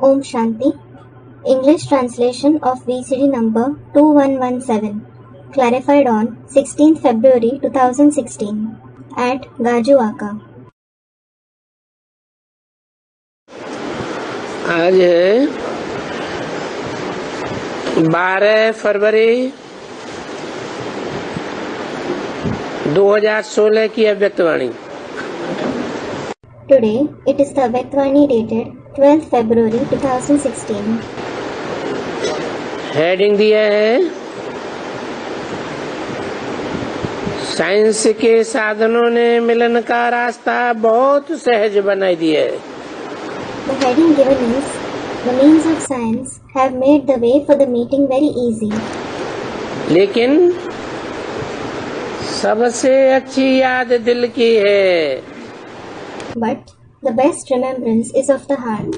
Om Shanti. English translation of VCD number 2117, clarified on 16th February 2016 at Gajuwaka. आज है 12 फरवरी 2016 की अव्यक्तवाणी। Today it is the Vetvani dated 12th February 2016. Heading दिया है science के साधनों ने मिलन का रास्ता बहुत सहज बना दिया है। The heading given is The means of science have made the way for the meeting very easy. लेकिन सबसे अच्छी याद दिल की है। But the best remembrance is of the heart.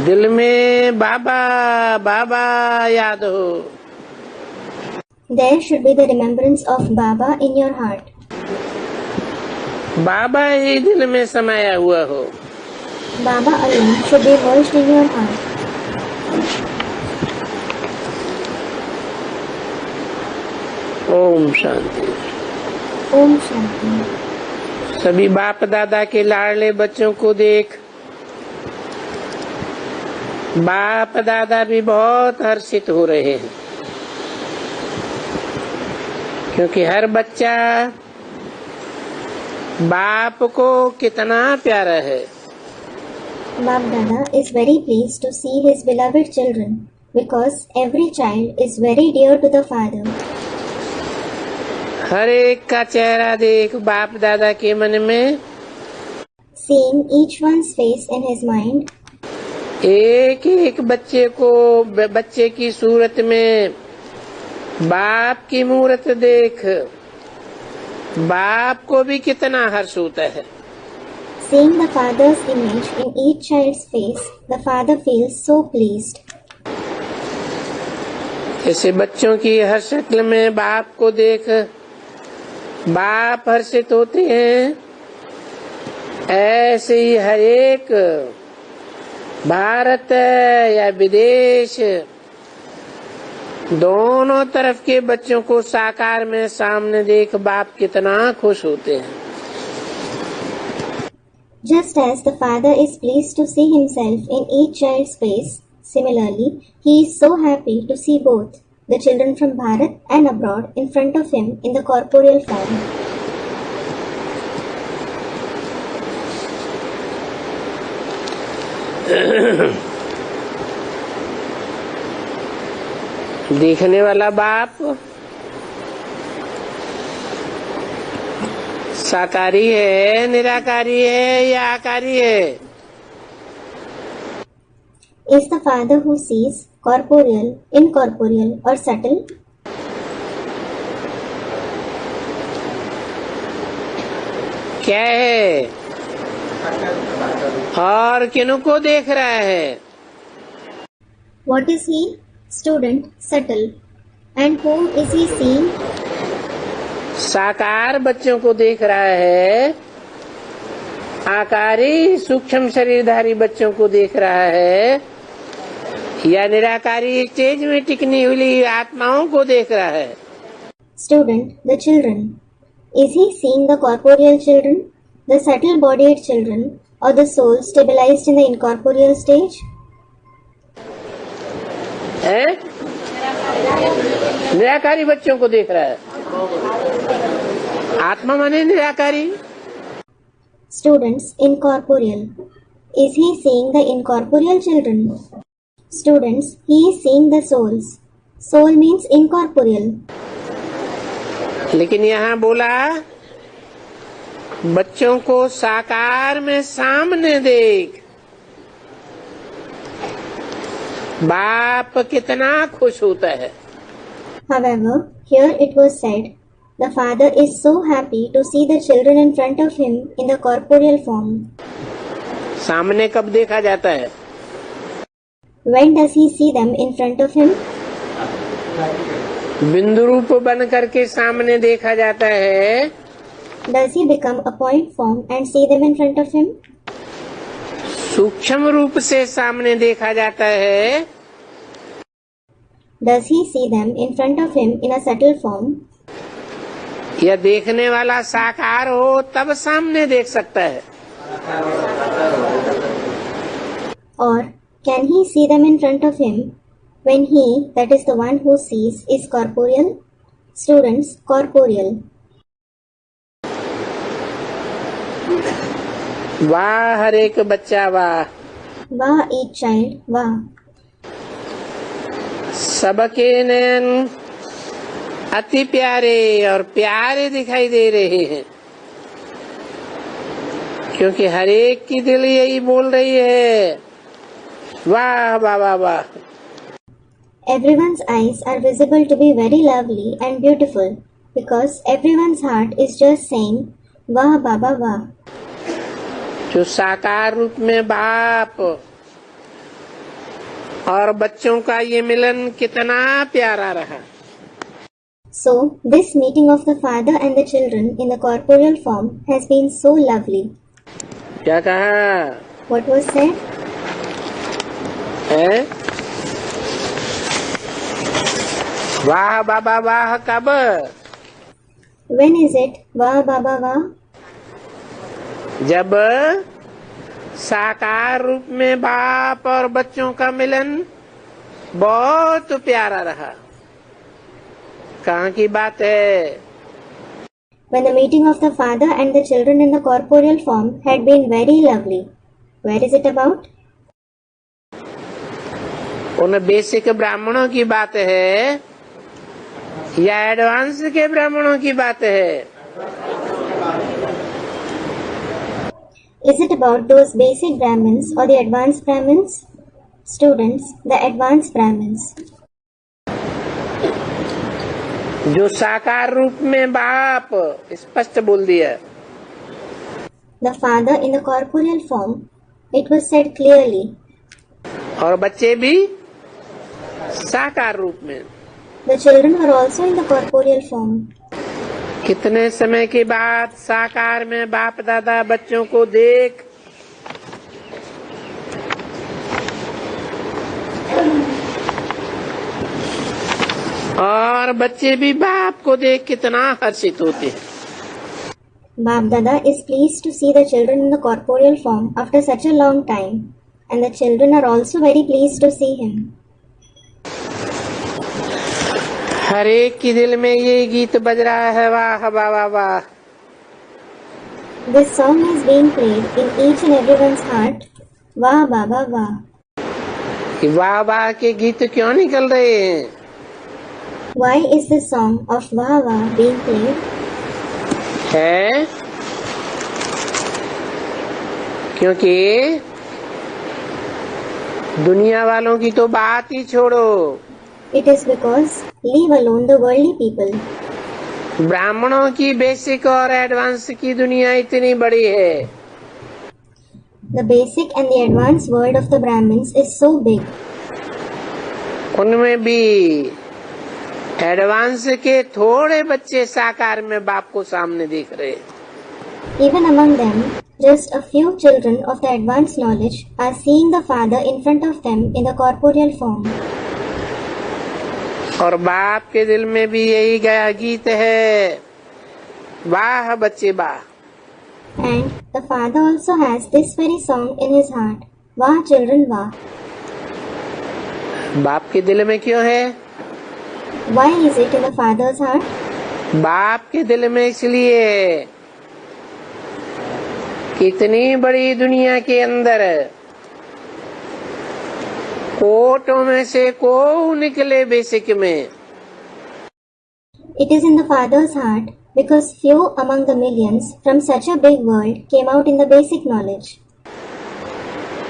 दिल में बाबा बाबा याद हो। There should be the remembrance of Baba in your heart. बाबा ही दिल में समाया हुआ हो। Baba alone should be merged in your heart. Om Shanti. Om Shanti. सभी बाप दादा के लाडले बच्चों को देख बाप दादा भी बहुत हर्षित हो रहे हैं, क्योंकि हर बच्चा बाप को कितना प्यारा है। Bab Dada is very pleased to see his beloved children because every child is very dear to the father. हर एक का चेहरा देख बाप दादा के मन में। Seeing each one's face in his mind, एक एक बच्चे की सूरत में बाप की मूरत देख बाप को भी कितना हर्ष होता है। seeing the father's image in each child's face, the father feels so pleased. ऐसे बच्चों की हर शक्ल में बाप को देख बाप हर्षित होते हैं, ऐसे ही हर एक भारत या विदेश दोनों तरफ के बच्चों को साकार में सामने देख बाप कितना खुश होते हैं। Just as the father is pleased to see himself in each child's face, similarly, he is so happy to see both the children from Bharat and abroad in front of him in the corporeal form. देखने वाला बाप साकारी है, निराकारी है या आकारी है? Is the father who sees corporeal, incorporeal or subtle? क्या है और किनको देख रहा है? What is he? Student, subtle. And whom is he seeing? साकार बच्चों को देख रहा है, आकारी सूक्ष्म शरीरधारी बच्चों को देख रहा है या निराकारी स्टेज में टिकनी हुई आत्माओं को देख रहा है? Student, the children. Is he seeing the corporeal children, the subtle bodied children, or the soul stabilized in the incorporeal stage? है? निराकारी बच्चों को देख रहा है। आत्मा माने निराकारी। Students, incorporeal. Is he seeing the incorporeal children? Students, he is seeing the souls. Soul means incorporeal. लेकिन यहाँ बोला बच्चों को साकार में सामने देख बाप कितना खुश होता है। However, here it was said, the father is so happy to see the children in front of him in the corporeal form. सामने कब देखा जाता है? When does he see them in front of him? बिंदु रूप बन करके सामने देखा जाता है। Does he become a point form and see them in front of him? सूक्ष्म रूप से सामने देखा जाता है, Does he see them in front of him in a subtle form? या देखने वाला साकार हो तब सामने देख सकता है? Or can he see them in front of him when he, that is the one who sees, is corporeal? Students, corporeal. वाह हर एक बच्चा वाह, Wah, each child, wah. सबके नयन अति प्यारे और प्यारे दिखाई दे रहे हैं, क्योंकि हर एक की दिल यही बोल रही है, वाह वाह वाह वाह। Everyone's eyes are visible to be very lovely and beautiful because everyone's heart is just saying, Wah Baba Wah. जो साकार रूप में बाप और बच्चों का ये मिलन कितना प्यारा रहा। So, this meeting of the father and the children in the corporeal form has been so lovely. क्या कहा What was said? है? वाह बाबा वाह कब? When is it? Wah Baba Wah? जब साकार रूप में बाप और बच्चों का मिलन बहुत प्यारा रहा। कहाँ की बात है? When the meeting of the father and the children in the corporeal form had been very lovely. Where is it about? उन बेसिक ब्राह्मणों की बात है या एडवांस के ब्राह्मणों की बात है? Is it about those basic Brahmins or the advanced Brahmins? Students, the advanced Brahmins. जो साकार रूप में बाप स्पष्ट बोल दिया, The father in the corporeal form, it was said clearly. और बच्चे भी साकार रूप में। The children were also in the corporeal form. कितने समय के बाद साकार में बाप दादा बच्चों को देख और बच्चे भी बाप को देख कितना हर्षित होते हैं। Bap Dada is pleased to see the children in the corporeal form after such a long time, and the children are also very pleased to see him. हर एक की दिल में ये गीत बज रहा है, वाह वाह वाह वाह। This song is being played in each and everyone's heart. Wah Baba Wah. कि वाह वाह के गीत क्यों निकल रहे हैं? Why is this song of Wah Wah being played? है क्योंकि दुनिया वालों की तो बात ही छोड़ो, It is because, leave alone the worldly people. ब्राह्मणों की बेसिक और एडवांस की दुनिया इतनी बड़ी है, The basic and the advanced world of the Brahmins is so big. उनमें भी एडवांस के थोड़े बच्चे साकार में बाप को सामने देख रहे। Even among them, just a few children of the advanced knowledge are seeing the father in front of them in the corporeal form. और बाप के दिल में भी यही गया गीत है, वाह बच्चे वाह। And the father also has this very song in his heart. Wah children wah. बाप के दिल में क्यों है? Why is it in the father's heart? बाप के दिल में इसलिए है कि इतनी बड़ी दुनिया के अंदर कोटों में से को निकले बेसिक में। It is in the father's heart because few among the millions from such a big world came out in the basic knowledge.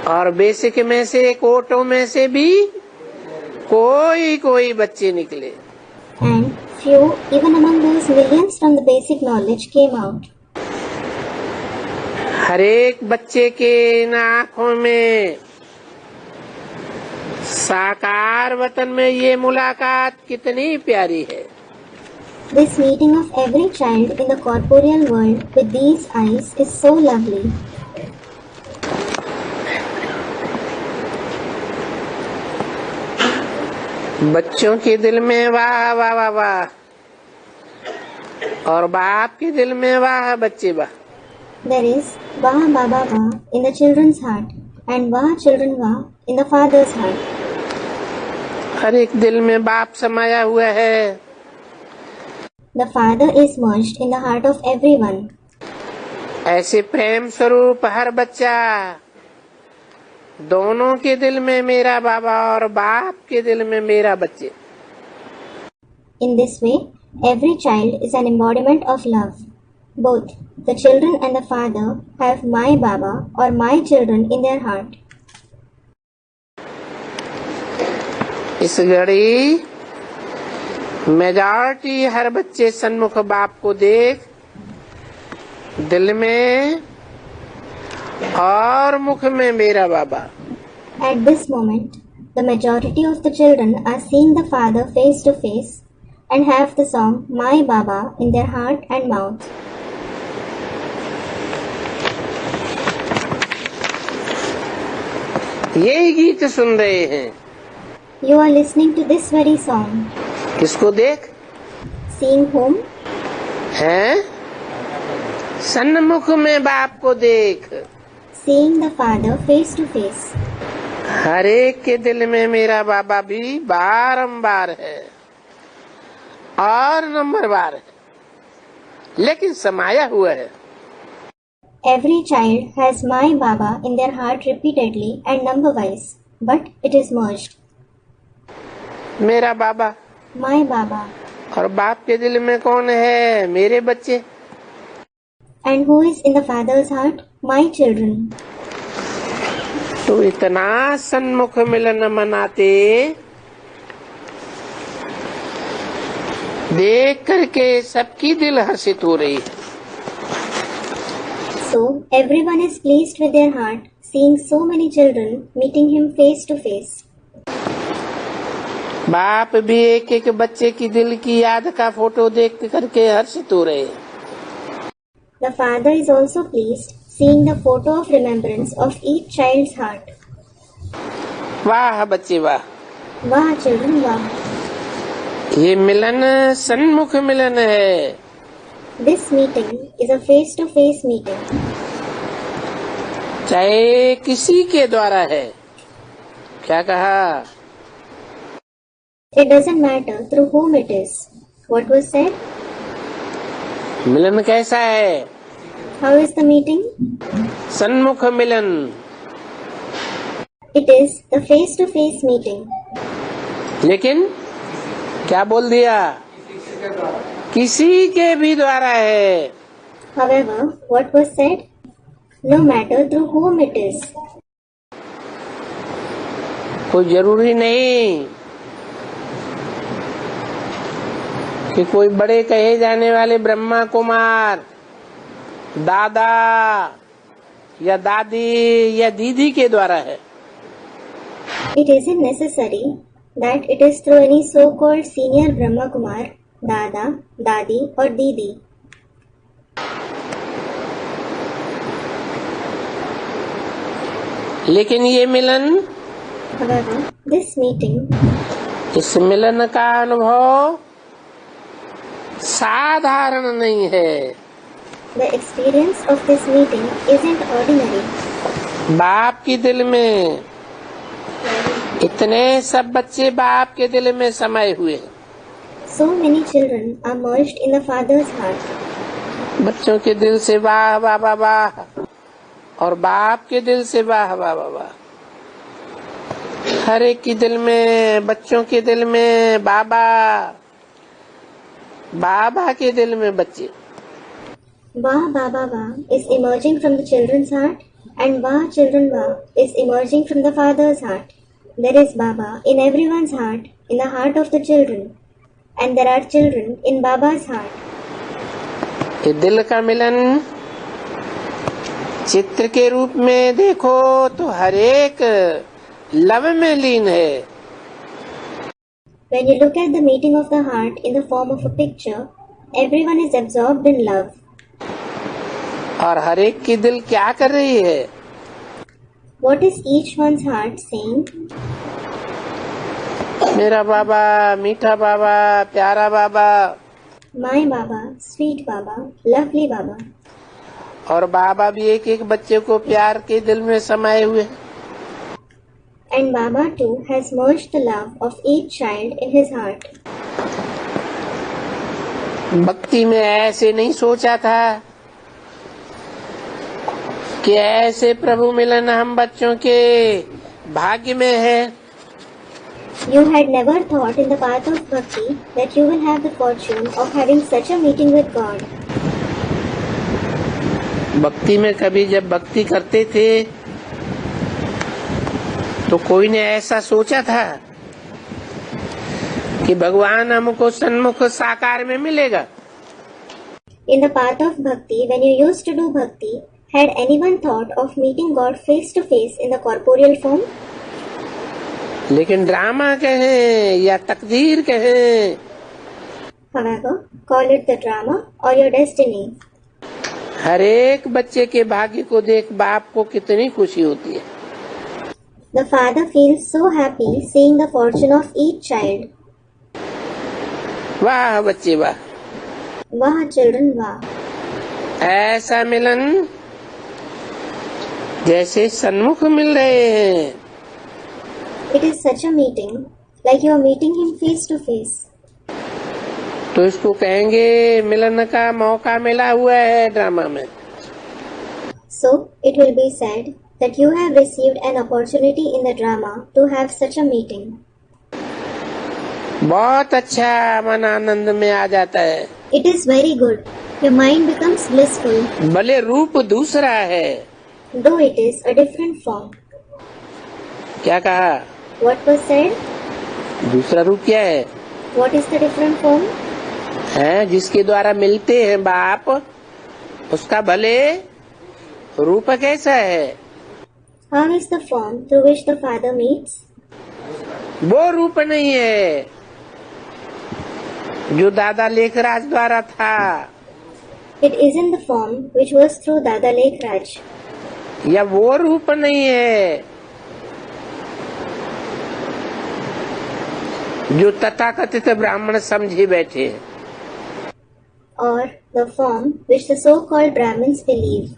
और बेसिक में से कोटों में से भी कोई कोई बच्चे निकले। And few even among those millions from the basic knowledge came out. हर एक बच्चे के इन आँखों में साकार वतन में ये मुलाकात कितनी प्यारी है। This meeting of every child in the corporeal world with these eyes is so lovely. बच्चों के दिल में वाह वाह वाह वाह, और बाप के दिल में वाह बच्चे वाह। There is Vah Baba Vah in the children's heart and Vah children Vah in the father's heart. हर एक दिल में बाप समाया हुआ है। The father is merged in the heart of everyone. ऐसे प्रेम स्वरूप हर बच्चा दोनों के दिल में मेरा बाबा और बाप के दिल में मेरा बच्चे। In this way, every child is an embodiment of love. Both the children and the father have my Baba or my children in their heart. इस घड़ी मेजॉरिटी हर बच्चे सन्मुख बाप को देख दिल में और मुख में मेरा बाबा। At this moment, the majority of the children are seeing the father face to face and have the song My Baba in their heart and mouth. यही गीत सुन रहे हैं। You are listening to this very song. किसको देख? Seeing whom? हैं? सन्मुख में बाप को देख। Seeing the father face to face. हर एक के दिल में मेरा बाबा भी बारंबार है और नंबरवार है, लेकिन समाया हुआ है। Every child has my Baba in their heart repeatedly and number-wise, but it is merged. मेरा बाबा My Baba. और बाप के दिल में कौन है? मेरे बच्चे। And who is in the father's heart? My children. तो इतना सन्मुख मिलन मनाते देख करके सबकी दिल हर्षित हो रही है। So everyone is pleased with their heart, seeing so many children meeting him face to face. बाप भी एक एक बच्चे की दिल की याद का फोटो देख करके हर्षित हो रहे हैं। The father is also pleased, seeing the photo of remembrance of each child's heart. वाह बच्चे वाह। वाह children वाह. ये मिलन सन्मुख मिलन है। This meeting is a face-to-face meeting. चाहे किसी के द्वारा है। क्या कहा? It doesn't matter through whom it is. What was said? मिलन कैसा है? How is the meeting? सन्मुख मिलन। It is the face-to-face meeting. लेकिन क्या बोल दिया? किसी के भी द्वारा है। However, what was said? No matter through whom it is. कोई जरूरी नहीं कि कोई बड़े कहे जाने वाले ब्रह्मा कुमार, दादा या दादी या दीदी के द्वारा है। It isn't necessary that it is through any so-called senior Brahma Kumar, Dada, Dadi or Didi. लेकिन ये मिलन, However, this meeting, इस मिलन का अनुभव साधारण नहीं है। the experience of this meeting isn't ordinary. बाप की दिल में इतने सब बच्चे बाप के दिल में समाये हुए हैं। So many children are merged in the father's heart. बच्चों के दिल से वाह वाह वाह वाह और बाप के दिल से वाह वाह वाह वाह। हर एक के दिल में, बच्चों के दिल में बाबा, बाबा के दिल में बच्चे। Vah Baba Vah is emerging from the children's heart and Vah Children Vah is emerging from the father's heart. There is Baba in everyone's heart, in the heart of the children, and there are children in Baba's heart. ये दिल का मिलन चित्र के रूप में देखो तो हर एक लव में लीन है। When you look at the meeting of the heart in the form of a picture, everyone is absorbed in love. और हर एक की दिल क्या कर रही है? What is each one's heart saying? मेरा बाबा, मीठा बाबा, प्यारा बाबा। My Baba, sweet Baba, lovely Baba. और बाबा भी एक एक बच्चे को प्यार के दिल में समाये हुए। And Baba too has merged the love of each child in his heart. भक्ति में ऐसे नहीं सोचा था कि ऐसे प्रभु मिलन हम बच्चों के भाग्य में है। You had never thought in the path of bhakti that you will have the fortune of having such a meeting with God. भक्ति में कभी जब भक्ति करते थे तो कोई ने ऐसा सोचा था कि भगवान हमको सन्मुख साकार में मिलेगा। In the path of bhakti, when you used to do bhakti, had anyone thought of meeting God face to face in the corporeal form? लेकिन ड्रामा कहें या तकदीर कहें, However, call it the drama or your destiny. हर एक बच्चे के भाग्य को देख बाप को कितनी खुशी होती है। The father feels so happy seeing the fortune of each child. वाह बच्चे वाह, Wah children wah. ऐसा मिलन जैसे सन्मुख मिल रहे हैं। It is such a meeting, like you are meeting him face to face. तो इसको कहेंगे मिलन का मौका मिला हुआ है ड्रामा में। So, it will be said that you have received an opportunity in the drama to have such a meeting. बहुत अच्छा, मन आनंद में आ जाता है। It is very good. Your mind becomes blissful, भले रूप दूसरा है। though it is a different form. क्या कहा? What was said? दूसरा रूप क्या है? What is the different form? है जिसके द्वारा मिलते हैं बाप, उसका भले रूप कैसा है? How is the form through which the father meets? वो रूप नहीं है जो दादा लेखराज द्वारा था, It isn't the form which was through Dada Lekhraj. या वो रूप नहीं है जो तथाकथित ब्राह्मण समझे बैठे हैं। Or the form which the so-called Brahmins believe.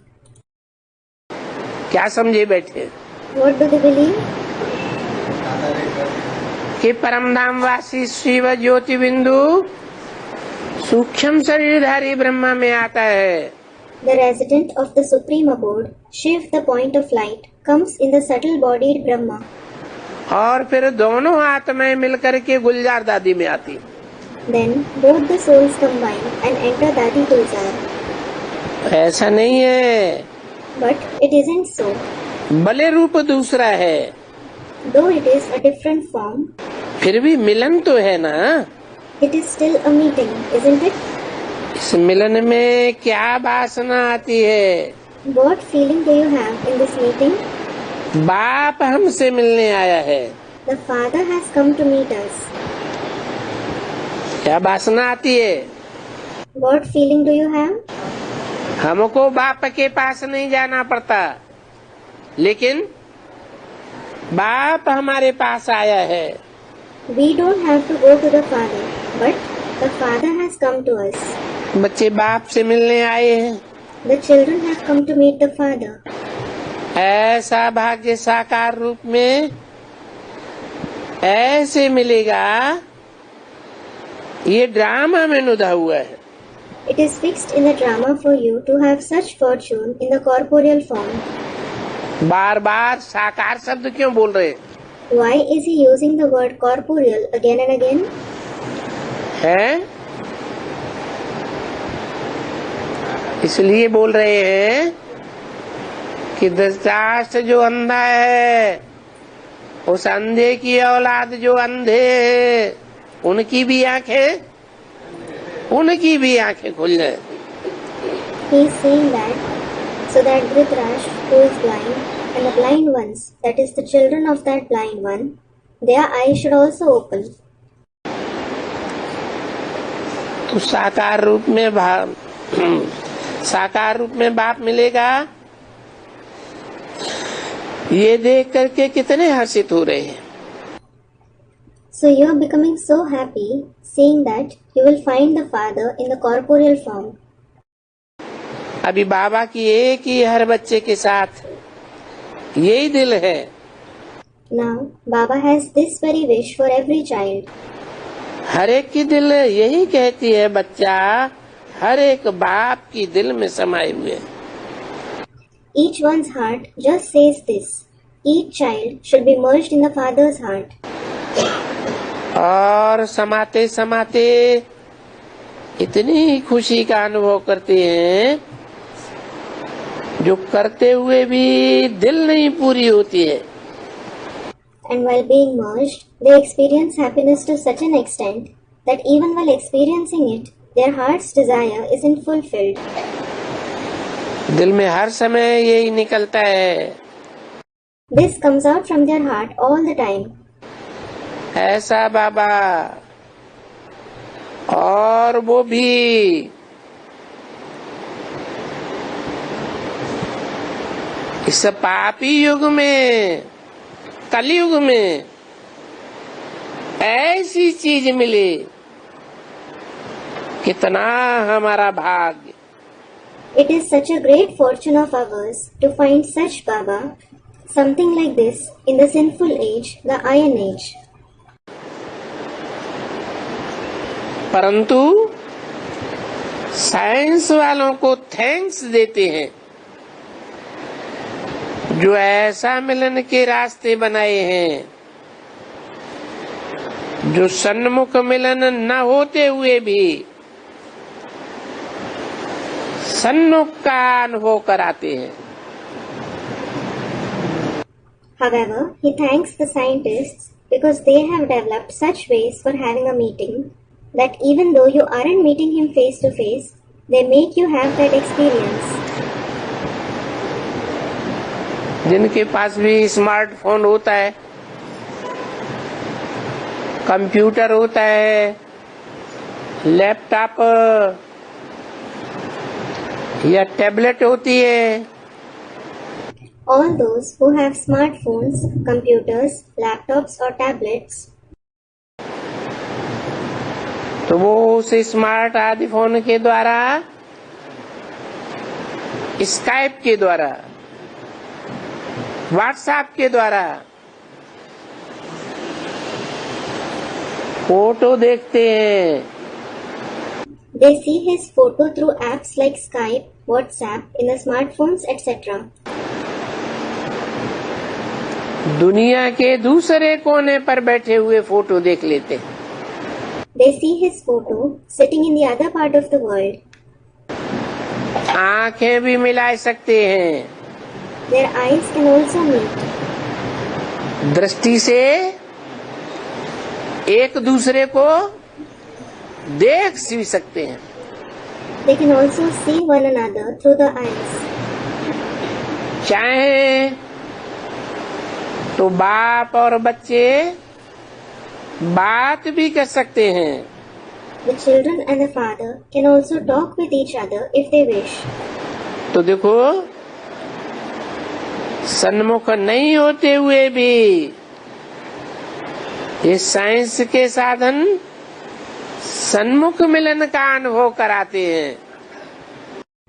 क्या समझे बैठे? What do they believe? कि परमधाम वासी शिव ज्योति बिंदु सूक्ष्म शरीरधारी ब्रह्मा में आता है। The resident of the supreme abode, Shiv the point of light, comes in the subtle-bodied Brahma. और फिर दोनों आत्माएं मिलकर के गुलजार दादी में आती। Then both the souls combine and enter Dadi Gulzar. ऐसा नहीं है, But it isn't so. भले रूप दूसरा है, Though it is a different form, फिर भी मिलन तो है ना। it is still a meeting, isn't it? इस मिलन में क्या वासना आती है? What feeling do you have in this meeting? बाप हमसे मिलने आया है। The Father has come to meet us. क्या वासना आती है? What feeling do you have? हमको बाप के पास नहीं जाना पड़ता, लेकिन बाप हमारे पास आया है। We don't have to go to the Father, but the Father has come to us. बच्चे बाप से मिलने आए हैं। The children have come to meet the Father. ऐसा भाग्य साकार रूप में ऐसे मिलेगा, ये ड्रामा में नुदा हुआ है। It is fixed in the drama for you to have such fortune in the corporeal form. बार बार साकार शब्द क्यों बोल रहे हैं? Why is he using the word corporeal again and again? हैं? इसलिए बोल रहे हैं कि धृतराष्ट्र जो अंधा है, उस अंधे की औलाद जो अंधे है, उनकी भी आंखें खुल जाए। He is saying that so that Dhritarashtra, who is blind, and the blind ones, that is the children of that blind one, their eyes should also open. तो साकार रूप में बाप मिलेगा, ये देख करके कितने हर्षित हो रहे हैं। So you are becoming so happy seeing that you will find the Father in the corporeal form. अभी बाबा की एक ही हर बच्चे के साथ यही दिल है। Now Baba has this very wish for every child. हर एक की दिल यही कहती है, बच्चा हर एक बाप की दिल में समाये हुए है। Each one's heart just says this. Each child should be merged in the Father's heart. और समाते समाते इतनी खुशी का अनुभव करते हैं जो करते हुए भी दिल नहीं पूरी होती है। And while being merged, they experience happiness to such an extent that even while experiencing it, their heart's desire isn't fulfilled. दिल में हर समय यही निकलता है, This comes out from their heart all the time. ऐसा बाबा, और वो भी इस पापी युग में, कलयुग में ऐसी चीज मिली, कितना हमारा भाग्य। It is such a great fortune of ours to find such Baba, something like this in the sinful age, the Iron Age. परंतु साइंस वालों को थैंक्स देते हैं जो ऐसा मिलन के रास्ते बनाए हैं, जो सन्मुख मिलन न होते हुए भी सन्मुख का अनुभव कराते हैं। However, he thanks the scientists because they have developed such ways for having a meeting that even though you aren't meeting him face to face, they make you have that experience. जिनके पास भी smartphone होता है, computer होता है, laptop या tablet होती है, All those who have smartphones, computers, laptops or tablets, तो वो उस स्मार्ट आदि फोन के द्वारा, स्काइप के द्वारा, व्हाट्सएप के द्वारा फोटो देखते हैं। they see his photo through apps like Skype, WhatsApp, in the smartphones, etc. दुनिया के दूसरे कोने पर बैठे हुए फोटो देख लेते हैं। They see his photo sitting in the other part of the world. आंखें भी मिला सकते हैं, Their eyes can also meet. दृष्टि से एक दूसरे को देख भी सकते हैं। They can also see one another through the eyes. चाहे तो बाप और बच्चे बात भी कर सकते हैं। The children and the father can also talk with each other if they wish. तो देखो, सन्मुख नहीं होते हुए भी ये साइंस के साधन सन्मुख मिलन का अनुभव कराते हैं।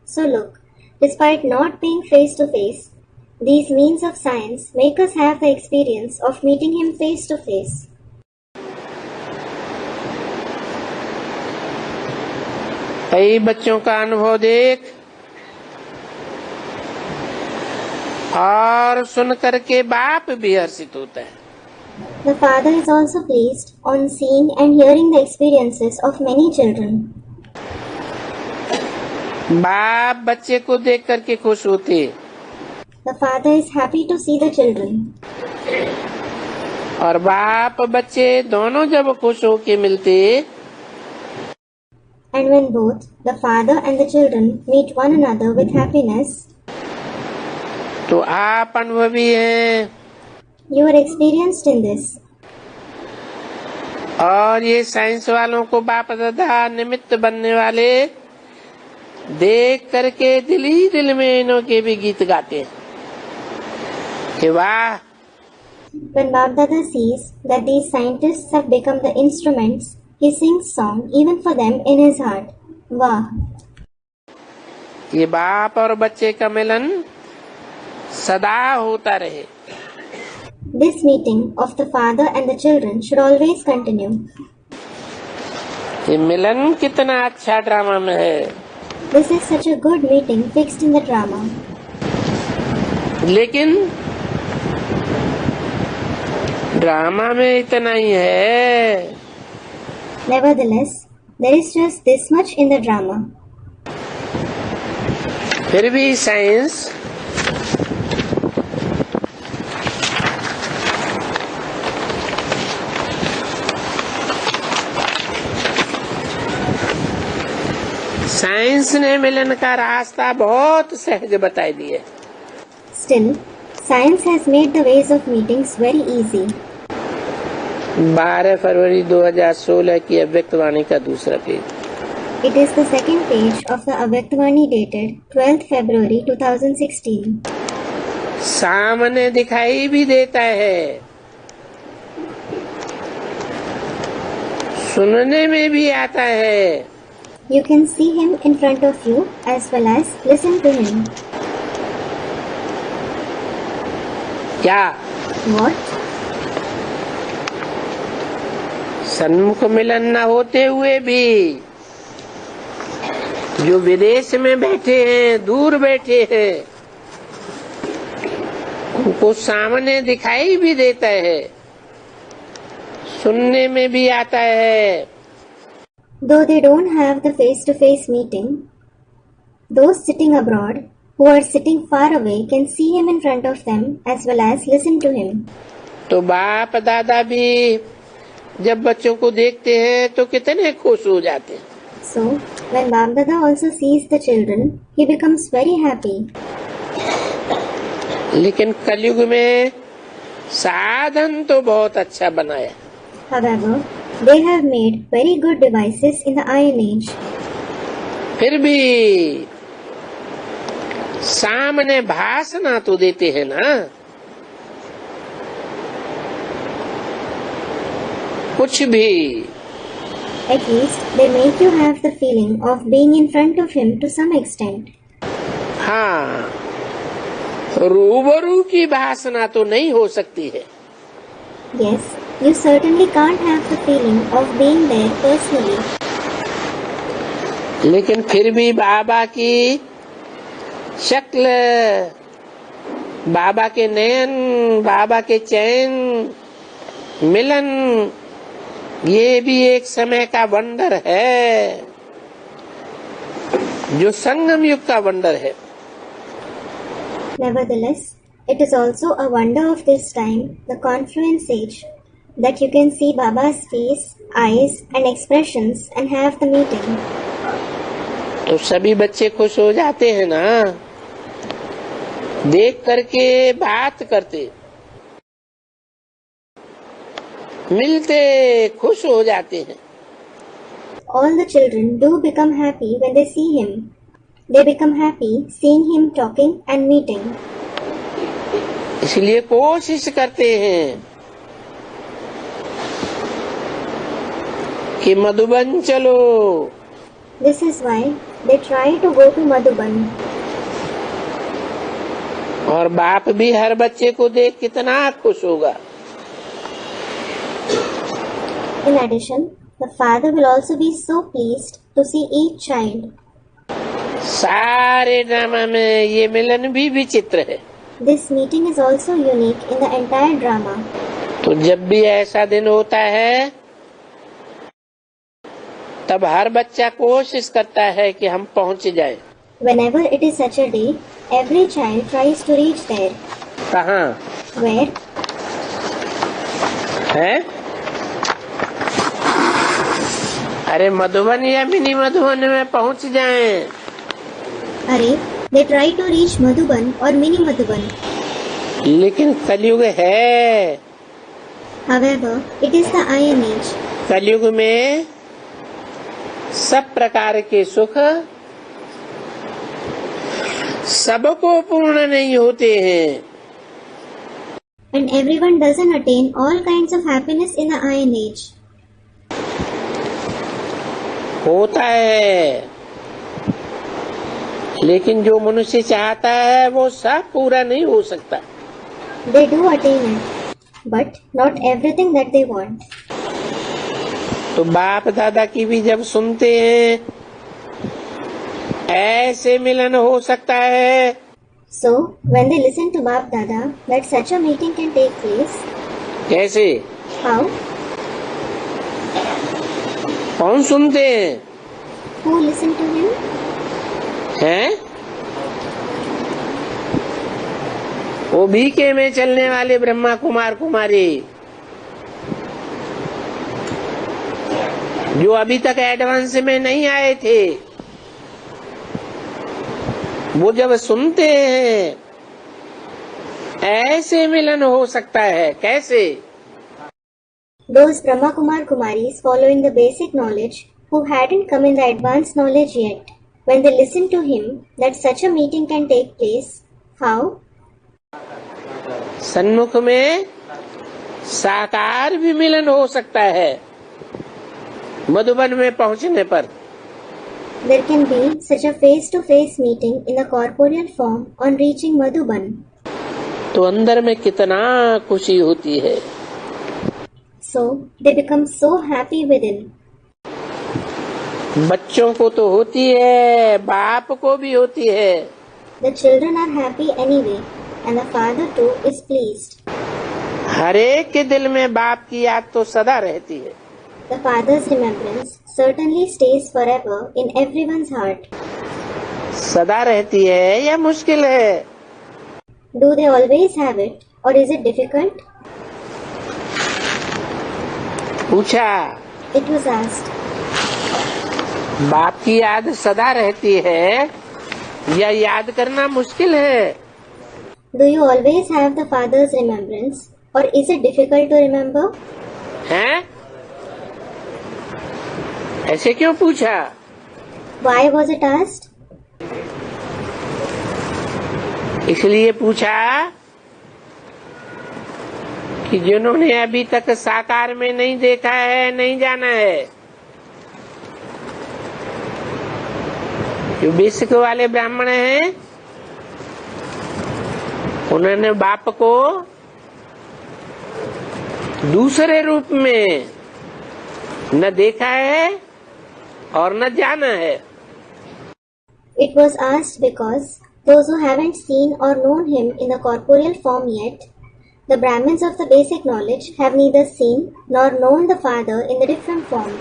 So look, despite not being face to face, these means of science make us have the experience of meeting him face to face. कई बच्चों का अनुभव देख और सुन करके बाप भी हर्षित होता है। The father is also pleased on seeing and hearing the experiences of many children. बाप बच्चे को देख करके खुश होते, The father is happy to see the children. और बाप बच्चे दोनों जब खुश होके मिलते, And when both the father and the children meet one another with happiness, तो आप अनुभवी हैं। you are experienced in this. और ये साइंस वालों को बाप दादा निमित्त बनने वाले देख करके दिल ही दिल में इन्हों के भी गीत गाते हैं कि वाह, When Babdada sees that these scientists have become the instruments, he sings song even for them in his heart. Wah! ये बाप और बच्चे का मिलन सदा होता रहे. This meeting of the father and the children should always continue. ये मिलन कितना अच्छा ड्रामा में है. This is such a good meeting fixed in the drama. लेकिन ड्रामा में इतना ही है. Nevertheless, there is just this much in the drama. फिर भी साइंस ने मिलन का रास्ता बहुत सहज बताई दिए. Still, science has made the ways of meetings very easy. 12 फरवरी 2016 की अव्यक्तवाणी का दूसरा page. It is the second page of the Avyaktvani dated 12th February 2016. सामने दिखाई भी देता है, सुनने में भी आता है. You can see him in front of you as well as listen to him. क्या? What? सन्मुख मिलन न होते हुए भी जो विदेश में बैठे हैं, दूर बैठे हैं, उनको सामने दिखाई भी देता है, सुनने में भी आता है. Though they don't have the face-to-face meeting, those sitting abroad who are sitting far away can see him in front of them as well as listen to him. तो बाप दादा भी जब बच्चों को देखते हैं तो कितने खुश हो जाते हैं. So, when Babdada also sees the children, he becomes very happy. लेकिन कलयुग में साधन तो बहुत अच्छा बनाया. However, they have made very good devices in the Iron Age. फिर भी सामने भाषण तो देते हैं ना. कुछ भी. At least they make you have the feeling of being in front of him to some extent. हाँ, रूबरू की भाषण तो नहीं हो सकती है. Yes, you certainly can't have the feeling of being there personally. लेकिन फिर भी बाबा की शक्ल, बाबा के नयन, बाबा के चैन, मिलन, ये भी एक समय का वंडर है, जो संगम युग का वंडर है. Nevertheless, it is also a wonder of this time, the confluence age, that you can see Baba's face, eyes and expressions and have the meeting. तो सभी बच्चे खुश हो जाते हैं ना, देख करके बात करते, मिलते खुश हो जाते हैं. All the children do become happy when they see him. They become happy seeing him talking and meeting. इसलिए कोशिश करते हैं कि मधुबन चलो. This is why they try to go to Madhuban. और बाप भी हर बच्चे को देख कितना खुश होगा. In addition, the father will also be so pleased to see each child. सारे ड्रामा में ये मिलन भी विचित्र है. This meeting is also unique in the entire drama. तो जब भी ऐसा दिन होता है, तब हर बच्चा कोशिश करता है कि हम पहुंच जाएं. Whenever it is such a day, every child tries to reach there. कहाँ Where? है? अरे मधुबन या मिनी मधुबन में पहुंच जाएं. Arey, they try to reach Madhuban or mini Madhuban. लेकिन कलयुग है. However, it is the Iron Age. कलयुग में सब प्रकार के सुख सबको पूर्ण नहीं होते हैं. and everyone doesn't attain all kinds of happiness in the Iron Age. होता है, लेकिन जो मनुष्य चाहता है वो सब पूरा नहीं हो सकता. They do attain it, but not everything that they want. तो बाप दादा की भी जब सुनते हैं ऐसे मिलन हो सकता है. So, when they listen to Bap Dada that such a meeting can take place, कैसे? how? कौन सुनते हैं? Who listen to him? हैं? वो बीके में चलने वाले ब्रह्मा कुमार कुमारी जो अभी तक एडवांस में नहीं आए थे, वो जब सुनते हैं ऐसे मिलन हो सकता है. कैसे? Those Brahma Kumar Kumaris following the basic knowledge who hadn't come in the advanced knowledge yet, when they listen to him that such a meeting can take place, how? सन्मुख में साकार भी मिलन हो सकता है. मधुबन में पहुंचने पर There can be such a face-to-face meeting in a corporeal form on reaching Madhuban. तो अंदर में कितना खुशी होती है. So, they become so happy within. बच्चों को तो होती है, बाप को भी होती है. The children are happy anyway, and the father too is pleased. हर एक के दिल में बाप की याद तो सदा रहती है. The father's remembrance certainly stays forever in everyone's heart. सदा रहती है या मुश्किल है? Do they always have it, or is it difficult? पूछा. It was asked. बाप की याद सदा रहती है या याद करना मुश्किल है? Do you always have the father's remembrance, or is it difficult to remember? हैं? ऐसे क्यों पूछा? Why was it asked? इसलिए पूछा कि जिन्होंने अभी तक साकार में नहीं देखा है, नहीं जाना है, जो बेसिक वाले ब्राह्मण हैं, उन्होंने बाप को दूसरे रूप में न देखा है और न जाना है. It was asked because those who haven't seen or known him in the corporeal form yet, the Brahmins of the basic knowledge have neither seen nor known the Father in the different form.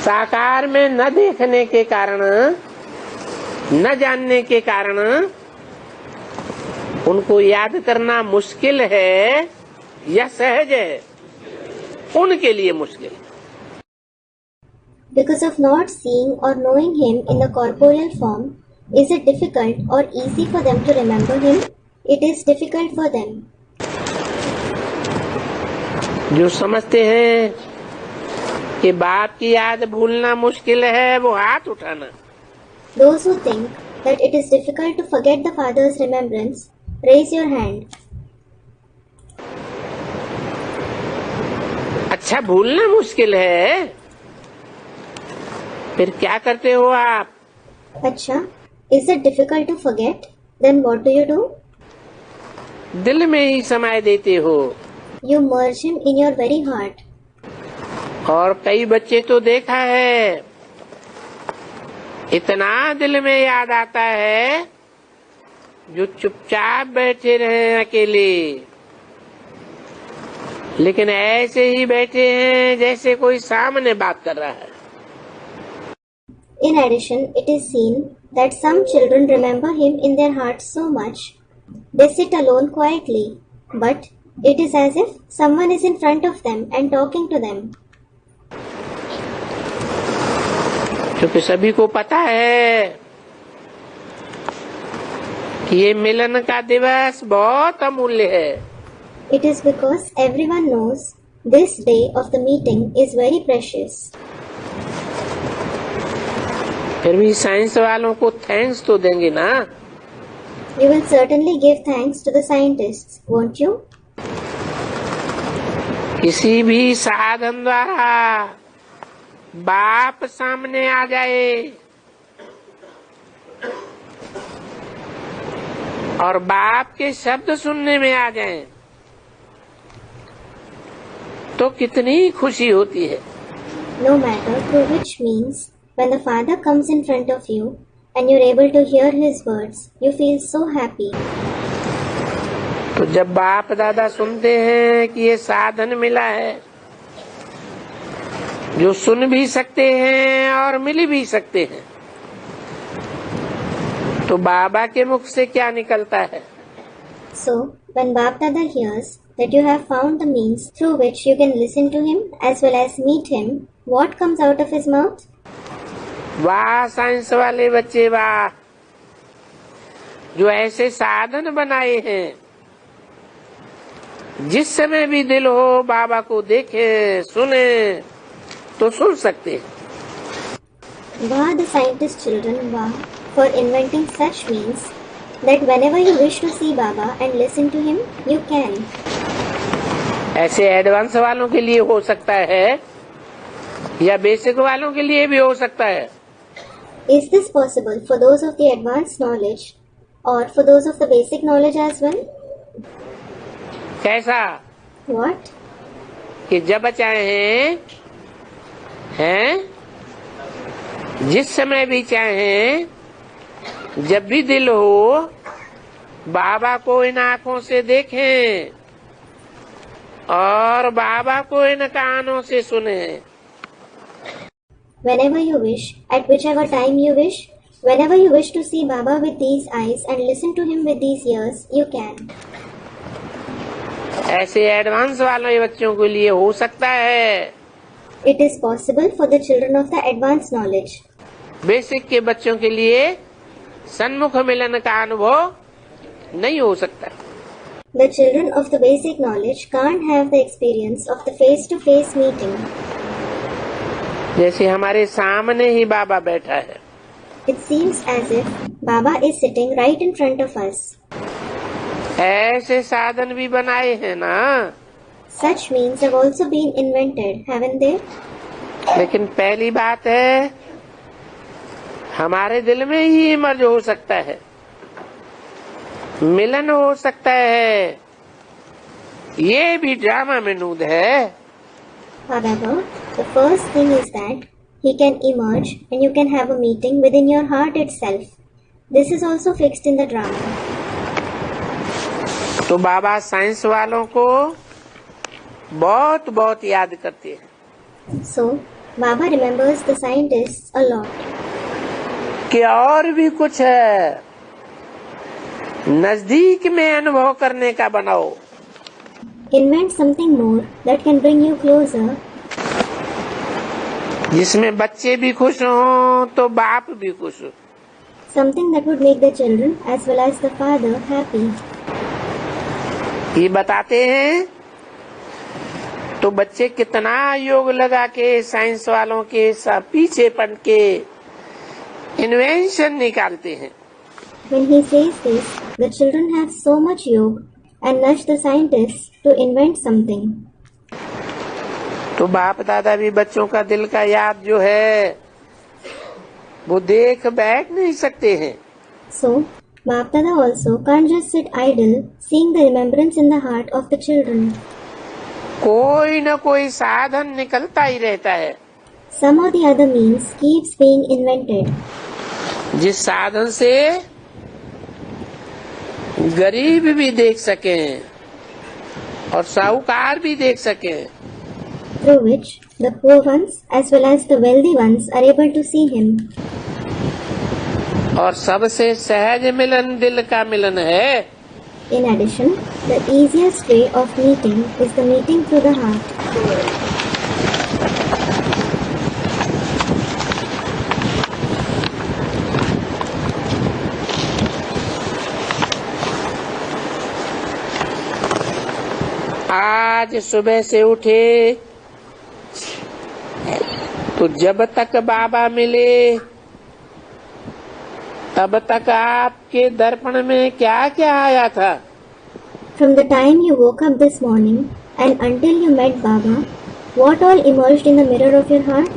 साकार में न देखने के कारण, न जानने के कारण उनको याद करना मुश्किल है या सहज है? उनके लिए मुश्किल. Because of not seeing or knowing him in the corporeal form, is it difficult or easy for them to remember him? It is difficult for them. जो समझते हैं कि बाप की याद भूलना मुश्किल है, वो हाथ उठाना. Those who think that it is difficult to forget the Father's remembrance, raise your hand. अच्छा, भूलना मुश्किल है, फिर क्या करते हो आप? Acha, is it difficult to forget? Then what do you do? दिल में ही समाये देते हो. You merge him in your very heart. और कई बच्चे तो देखा है, इतना दिल में याद आता है जो चुपचाप बैठे रहे अकेले, लेकिन ऐसे ही बैठे हैं जैसे कोई सामने बात कर रहा है. In addition, it is seen that some children remember him in their hearts so much, they sit alone quietly, but it is as if someone is in front of them and talking to them. क्योंकि सभी को पता है कि ये मिलन का दिवस बहुत अमूल्य है. It is because everyone knows this day of the meeting is very precious. फिर भी साइंस वालों को थैंक्स तो देंगे ना. You will certainly give thanks to the scientists, won't you? किसी भी साधन द्वारा बाप सामने आ जाए और बाप के शब्द सुनने में आ जाएं, तो कितनी खुशी होती है। No matter through which means, when the Father comes in front of you and you're able to hear His words, you feel so happy. तो जब बाप दादा सुनते हैं कि ये साधन मिला है जो सुन भी सकते हैं और मिल भी सकते हैं, तो बाबा के मुख से क्या निकलता है? So, when Bap Dada hears that you have found the means through which you can listen to him as well as meet him, what comes out of his mouth? वाह साइंस वाले बच्चे वाह, जो ऐसे साधन बनाए हैं, जिस समय भी दिल हो बाबा को देखे सुने तो सुन सकते हैं। Wah, the scientist children, wah, for inventing such means that whenever you wish to see Baba and listen to him, you can. ऐसे एडवांस वालों के लिए हो सकता है या बेसिक वालों के लिए भी हो सकता है। Is this possible for those of the advanced knowledge or for those of the basic knowledge as well? कैसा? What? कि जब चाहें हैं, जिस समय भी चाहें, जब भी दिल हो बाबा को इन आँखों से देखें और बाबा को इन कानों से सुने। Whenever you wish, at whichever time you wish, whenever you wish to see Baba with these eyes and listen to him with these ears, you can. ऐसे एडवांस वाले बच्चों के लिए हो सकता है। It is possible for the children of the advanced knowledge. Basic के बच्चों के लिए सन्मुख मिलन का अनुभव नहीं हो सकता। The children of the basic knowledge can't have the experience of the face-to-face meeting. जैसे हमारे सामने ही बाबा बैठा है। It seems as if Baba is sitting right in front of us. ऐसे साधन भी बनाए हैं ना। Such means have also been invented, haven't they? लेकिन पहली बात है हमारे दिल में ही इमर्ज हो सकता है, मिलन हो सकता है, ये भी ड्रामा में नूद है। However, the first thing is that he can emerge and you can have a meeting within your heart itself. This is also fixed in the drama. तो बाबा साइंस वालों को बहुत बहुत याद करते हैं। So, Baba remembers the scientists a lot. कि और भी कुछ है, नजदीक में अनुभव करने का बनाओ। Invent something more that can bring you closer. जिसमें बच्चे भी खुश हों तो बाप भी खुश हो। Something that would make the children as well as the father happy. ये बताते हैं तो बच्चे कितना योग लगा के साइंस वालों के पीछे पड़ के इन्वेंशन निकालते हैं। When he says this, the children have so much yoga and nudge the scientists to invent something. तो बाप दादा भी बच्चों का दिल का याद जो है वो देख बैठ नहीं सकते हैं। So, Bap Dada also can't just sit idle, seeing the remembrance in the heart of the children. कोई न कोई साधन निकलता ही रहता है। Some or the other means keeps being invented. जिस साधन से गरीब भी देख सकें और साहूकार भी देख सकें, Through which the poor ones as well as the wealthy ones are able to see him. और सबसे सहज मिलन दिल का मिलन है। In addition, the easiest way of meeting is the meeting through the heart. आज सुबह से उठे तो जब तक बाबा मिले तब तक आपके दर्पण में क्या क्या आया था? From the time you woke up this morning and until you met Baba, what all emerged in the mirror of your heart?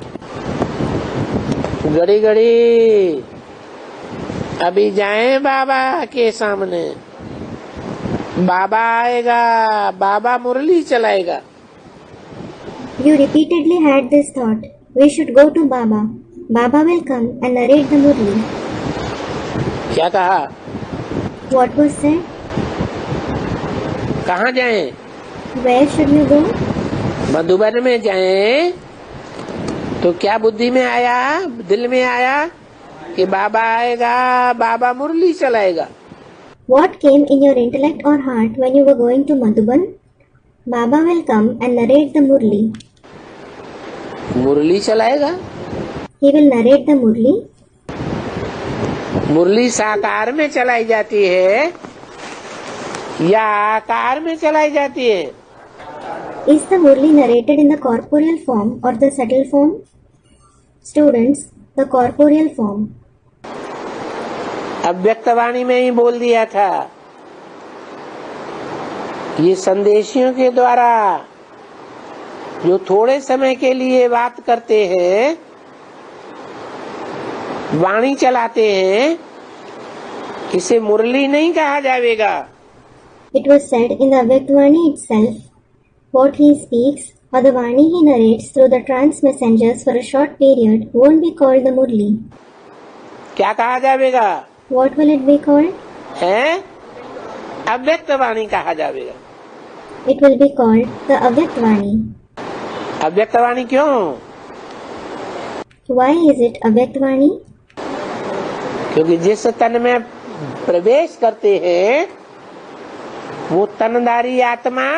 घड़ी घड़ी अभी जाएं बाबा के सामने, बाबा आएगा, बाबा मुरली चलाएगा। You repeatedly had this thought, we should go to Baba. Baba will come and narrate the Murli. क्या कहा? What was said? कहाँ जाएं? Where should you go? Madhuban में जाएं। तो क्या बुद्धि में आया, दिल में आया कि बाबा आएगा, बाबा मुरली चलाएगा? What came in your intellect or heart when you were going to Madhuban? Baba will come and narrate the Murli. मुरली चलाएगा? He will narrate the Murli. मुरली साकार में चलाई जाती है या आकार में चलाई जाती है? Is the Murli narrated in the corporeal form or the subtle form? Students, the corporeal form. अव्यक्तवाणी में ही बोल दिया था। ये संदेशियों के द्वारा जो थोड़े समय के लिए बात करते हैं, वाणी चलाते हैं, इसे मुरली नहीं कहा जाएगा। It was said in the Avyaktvani itself, what he speaks or the Vani he narrates through the trance messengers for a short period won't be called the Murli. क्या कहा जाएगा? What will it be called? है? अव्यक्तवाणी कहा जाएगा। It will be called the Avyaktvani. अव्यक्तवाणी क्यों? Why is it Avyaktvani? क्योंकि जिस तन में प्रवेश करते हैं वो तनधारी आत्मा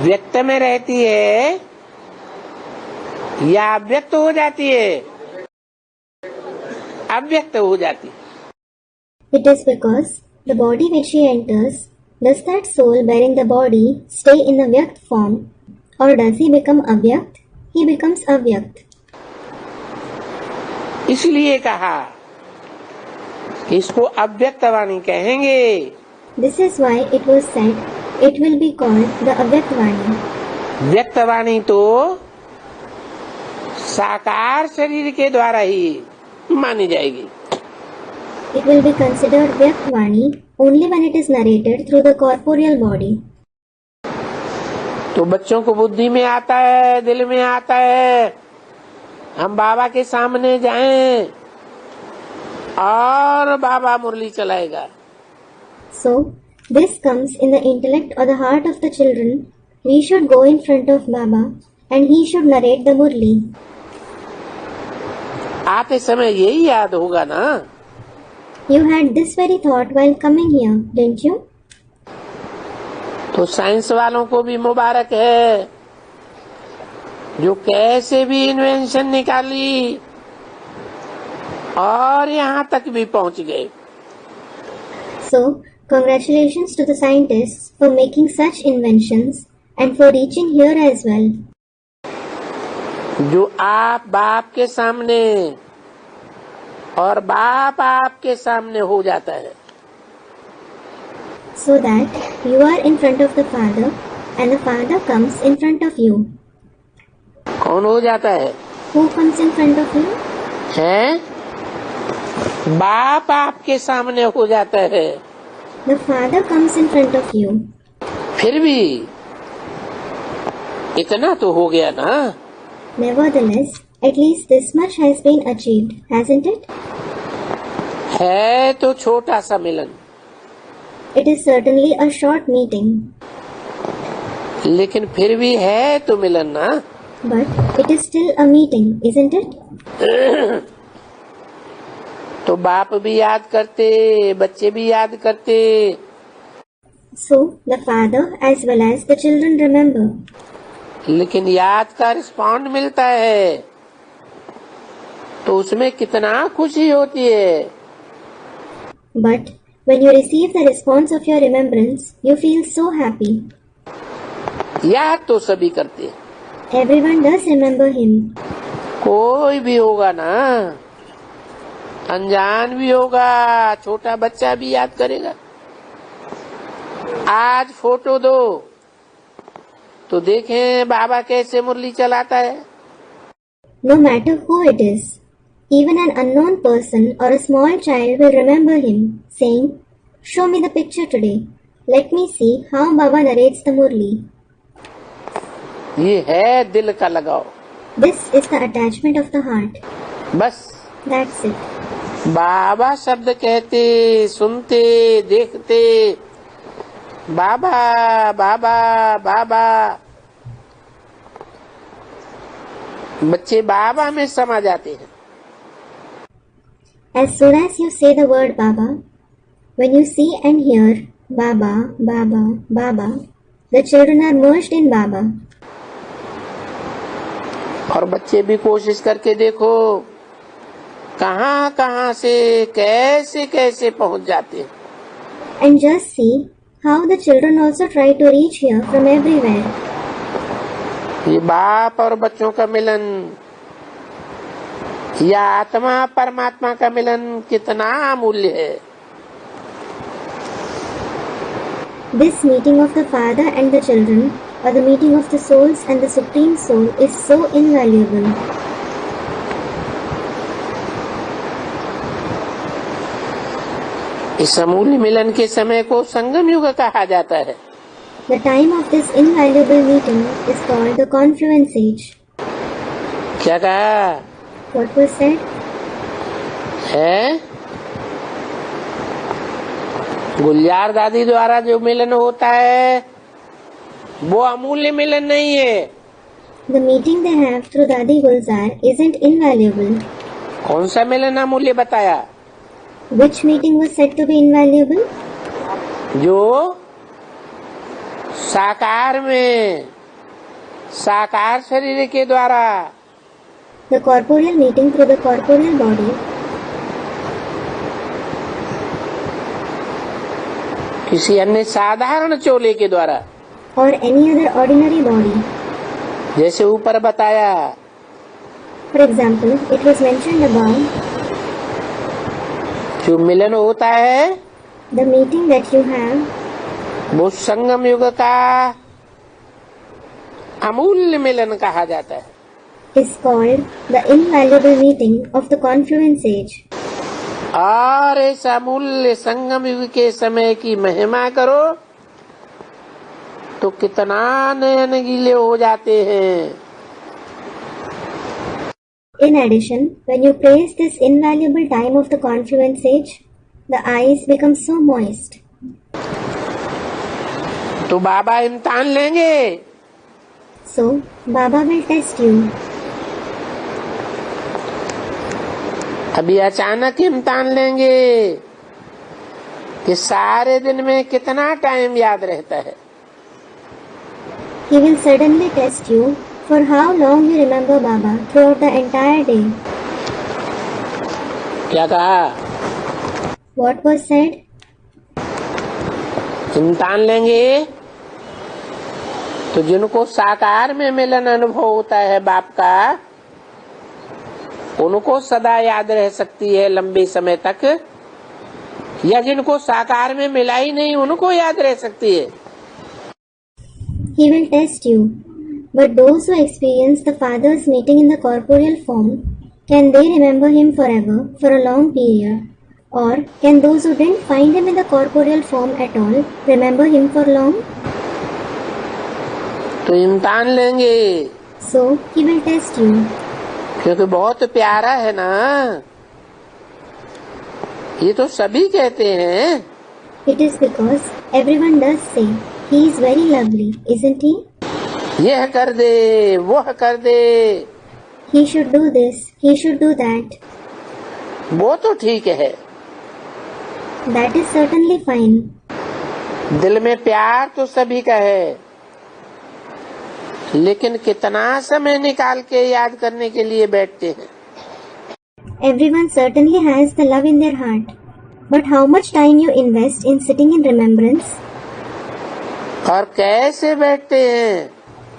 व्यक्त में रहती है या अव्यक्त हो जाती है? अव्यक्त हो जाती है। It is because the body which he enters, does that soul bearing the body stay in the Vyakt form, or does he become Avyakt? He becomes Avyakt. इसलिए कहा इसको अव्यक्तवाणी कहेंगे। This is why it was said it will be called the Avyaktvani. व्यक्तवाणी तो साकार शरीर के द्वारा ही मानी जाएगी। It will be considered Vyaktvani only when it is narrated through the corporeal body. तो बच्चों को बुद्धि में आता है, दिल में आता है, हम बाबा के सामने जाएं और बाबा मुरली चलाएगा। So, this comes in the intellect or the heart of the children. We should go in front of Baba and he should narrate the Murli. आते समय यही याद होगा ना? You had this very thought while coming here, didn't you? तो science वालों को भी मुबारक है जो कैसे भी इन्वेंशन निकाली और यहाँ तक भी पहुँच गए। So, congratulations to the scientists for making such inventions and for reaching here as well. जो आप बाप के सामने और बाप आपके सामने हो जाता है। So that you are in front of the Father and the Father comes in front of you. कौन हो जाता है? Who comes in front of you? हैं? बाप आपके सामने हो जाता है। The Father comes in front of you. फिर भी इतना तो हो गया ना? Nevertheless, at least this much has been achieved, hasn't it? है तो छोटा सा मिलन, It is certainly a short meeting, लेकिन फिर भी है तो मिलन ना? but it is still a meeting, isn't it? तो बाप भी याद करते, बच्चे भी याद करते। So, the Father as well as the children remember. लेकिन याद का रिस्पॉन्ड मिलता है तो उसमें कितना खुशी होती है। But when you receive the response of your remembrance, you feel so happy. याद तो सभी करते हैं, Everyone does remember him. कोई भी होगा ना अनजान भी होगा, छोटा बच्चा भी याद करेगा। आज फोटो दो तो देखें बाबा कैसे मुरली चलाता है। No matter who it is, even an unknown person or a small child will remember him, saying, "Show me the picture today. Let me see how Baba narrates the Murli." ये है दिल का लगाव। This is the attachment of the heart. बस That's it. बाबा शब्द कहते, सुनते, देखते, बाबा बाबा बाबा, बच्चे बाबा में समा जाते हैं। As soon as you say the word Baba, when you see and hear Baba, Baba, Baba, the children are merged in Baba. और बच्चे भी कोशिश करके देखो कहाँ कहाँ से कैसे कैसे पहुंच जाते हैं। And just see how the children also try to reach here from everywhere. ये बाप और बच्चों का मिलन या आत्मा परमात्मा का मिलन कितना अमूल्य है। This meeting of the Father and the children, or the meeting of the souls and the Supreme Soul, is so invaluable. इस अमूल्य मिलन के समय को संगम युग कहा जाता है। The time of this invaluable meeting is called the confluence age. क्या कहा What was said? है? गुलजार दादी द्वारा जो मिलन होता है वो अमूल्य मिलन नहीं है। The meeting they have through Dadi Gulzar isn't invaluable. कौन सा मिलन अमूल्य बताया? Which meeting was said to be invaluable? जो साकार में साकार शरीर के द्वारा, The corporeal meeting through the corporeal body, किसी अन्य साधारण चोले के द्वारा, or any other ordinary body. जैसे ऊपर बताया। For example, it was mentioned above, जो मिलन होता है the meeting that you have वो संगम युग का अमूल्य मिलन कहा जाता है। is called the invaluable meeting of the confluence age. और इस अमूल्य संगम युग के समय की महिमा करो तो कितना नयन गीले हो जाते हैं। In addition, when you praise this invaluable time of the confluence age, the eyes become so moist. तो बाबा इम्तिहान लेंगे। So, Baba will test you. अभी अचानक इम्तिहान लेंगे कि सारे दिन में कितना टाइम याद रहता है। He will suddenly test you for how long you remember Baba throughout the entire day. क्या कहा? What was said? इम्तिहान लेंगे तो जिनको साकार में मिलन अनुभव होता है बाप का, उनको सदा याद रह सकती है लंबे समय तक, या जिनको साकार में मिला ही नहीं उनको याद रह सकती है। He will test you. But those who experience the Father's meeting in the corporeal form, can they remember him forever, for a long period? Or can those who didn't find him in the corporeal form at all, remember him for long? तो इम्तिहान लेंगे So, he will test you. क्योंकि बहुत प्यारा है ना। ये तो सभी कहते हैं। It is because everyone does say, he is very lovely, isn't he? यह कर दे, वह कर दे, He should do this, he should do that. वो तो ठीक है। That is certainly fine. दिल में प्यार तो सभी का है, लेकिन कितना समय निकाल के याद करने के लिए बैठते हैं। Everyone certainly has the love in their heart. But how much time you invest in sitting in remembrance? और कैसे बैठते हैं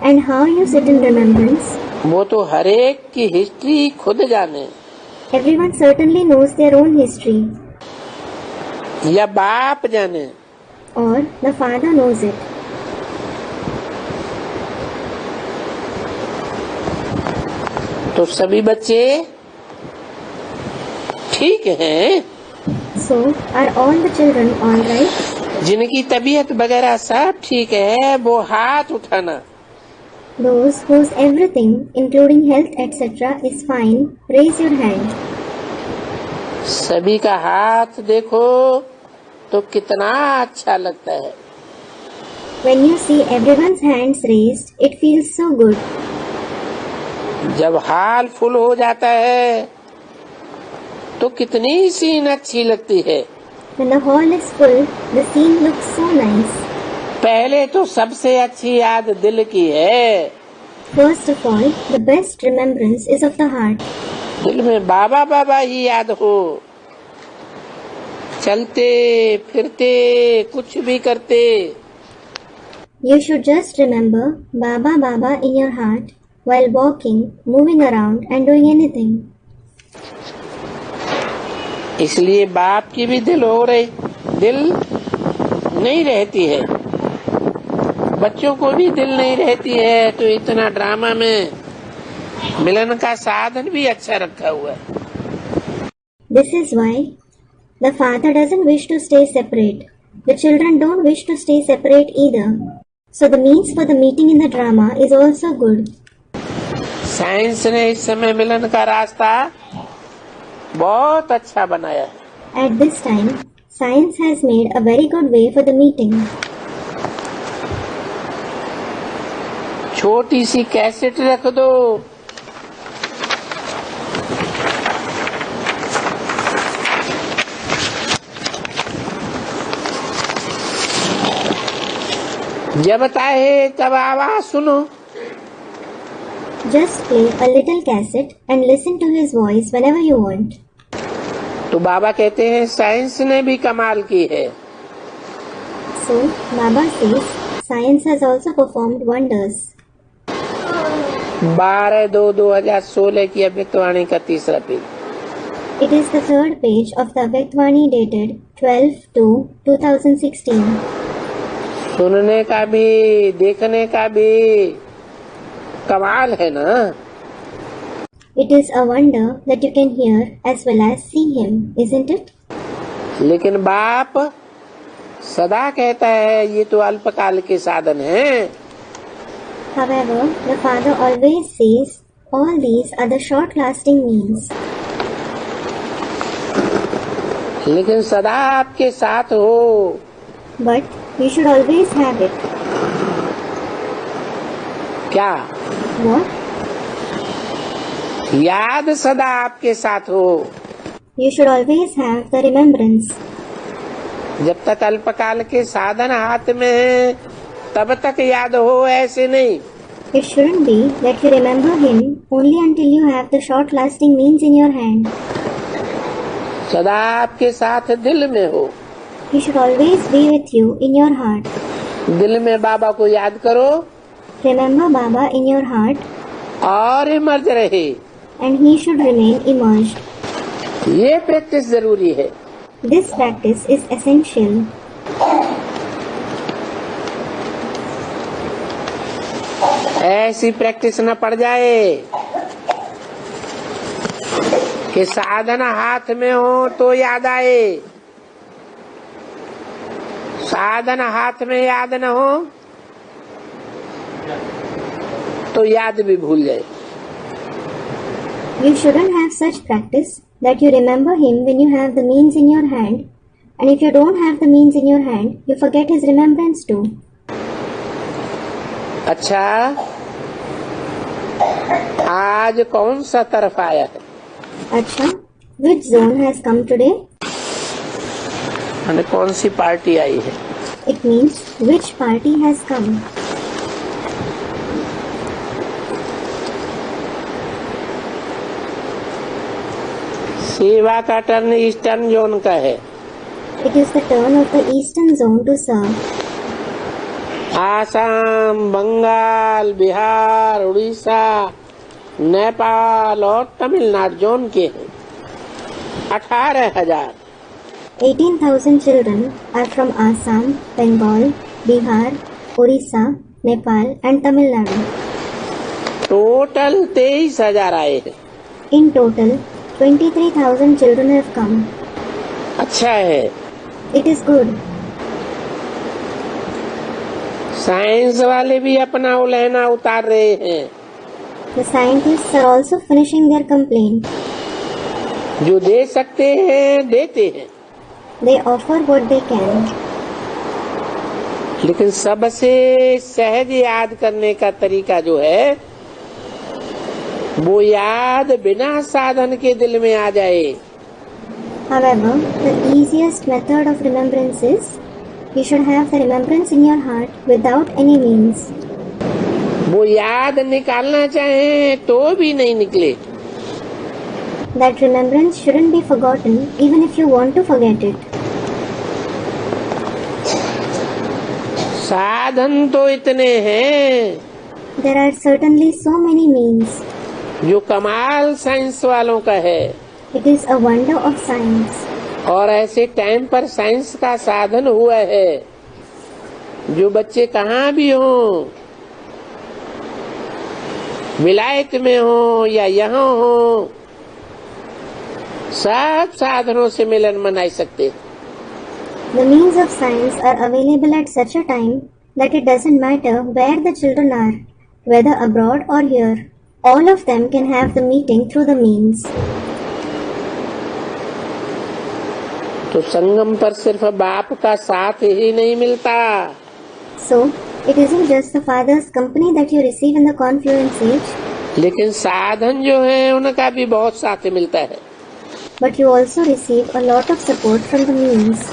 And how you sit in remembrance? वो तो हर एक की हिस्ट्री खुद जाने। Everyone certainly knows their own history, या बाप जाने, or the father knows it. तो सभी बच्चे ठीक हैं? So, are all the children all right? जिनकी तबीयत वगैरह सब ठीक है वो हाथ उठाना। Those whose everything, including health etc., is fine, raise your hand. सभी का हाथ देखो तो कितना अच्छा लगता है। When you see everyone's hands raised, it feels so good. जब हाल फुल हो जाता है तो कितनी सीन अच्छी लगती है। When the hall is full, the scene looks so nice. पहले तो सबसे अच्छी याद दिल की है। First of all, the best remembrance is of the heart. दिल में बाबा बाबा ही याद हो, चलते फिरते कुछ भी करते। You should just remember Baba Baba in your heart while walking, moving around and doing anything. इसलिए बाप की भी दिल नहीं रहती है, बच्चों को भी दिल नहीं रहती है, तो इतना ड्रामा में मिलन का साधन भी अच्छा रखा हुआ है। This is why the father doesn't wish to stay separate. The children don't wish to stay separate either. So the means for the meeting in the drama is also good. Science ने इस समय मिलन का रास्ता बहुत अच्छा बनाया है। At this time, science has made a very good way for the meeting. छोटी सी कैसेट रख दो, जब चाहे तब आवाज सुनो। Just play a little cassette and listen to his voice whenever you want. तो बाबा कहते हैं साइंस ने भी कमाल की है। So, Baba says, science has also performed wonders. 12/2/2016 की अव्यक्तवाणी का तीसरा page. It is the third page of the Avyaktvani dated 12/2/2016. सुनने का भी देखने का भी कमाल है ना। It is a wonder that you can hear as well as see him, isn't it? लेकिन बाप सदा कहता है ये तो अल्पकाल के साधन हैं। However, the father always says all these are the short-lasting means. लेकिन सदा आपके साथ हो। But you should always have it. क्या? What? याद सदा आपके साथ हो। You should always have the remembrance. जब तक अल्पकाल के साधन हाथ में है तब तक याद हो, ऐसे नहीं। It shouldn't be that you remember him only until you have the short-lasting means in your hand. सदा आपके साथ दिल में हो। He should always be with you in your heart. दिल में बाबा को याद करो Remember Baba in your heart और इमर्ज रहे। and he should remain immersed. ये प्रैक्टिस जरूरी है। This practice is essential. ऐसी प्रैक्टिस न पड़ जाए कि साधन हाथ में हो तो याद आए, साधन हाथ में याद न हो तो याद भी भूल जाए। You shouldn't have such practice that you remember him when you have the means in your hand, and if you don't have the means in your hand, you forget his remembrance too. अच्छा, आज कौन सा तरफ आया है? Acha, which zone has come today? यानी कौन सी party आई है? It means which party has come. सेवा का टर्न ईस्टर्न जोन का है। It is the turn of the eastern zone to serve. Assam, Bengal, Bihar, Orissa, Nepal और तमिलनाडु जोन के हैं। 18,000। 18,000 children are from Assam, Bengal, Bihar, Orissa, Nepal and Tamil Nadu. Total 23,000 आए हैं। In total, 23,000 children have come. अच्छा है। It is good. Science वाले भी अपना उलहना उतार रहे हैं। The scientists are also finishing their complaint. जो दे सकते हैं देते हैं, They offer what they can. लेकिन सबसे सहज याद करने का तरीका जो है वो याद बिना साधन के दिल में आ जाए। However, the easiest method of remembrance is you should have the remembrance in your heart without any means. वो याद निकालना चाहे तो भी नहीं निकले। That remembrance shouldn't be forgotten even if you want to forget it. साधन तो इतने हैं There are certainly so many means. जो कमाल साइंस वालों का है। It is a wonder of science. और ऐसे टाइम पर साइंस का साधन हुआ है जो बच्चे कहाँ भी हों, विलायत में हो या यहाँ हो, सब साधनों से मिलन मना सकते हैं। The means of science are available at such a time that it doesn't matter where the children are, whether abroad or here. All of them can have the meeting through the means. तो संगम पर सिर्फ बाप का साथ ही नहीं मिलता, So, it isn't just the Father's company that you receive in the confluence age, लेकिन साधन जो है उनका भी बहुत साथ मिलता है। but you also receive a lot of support from the means.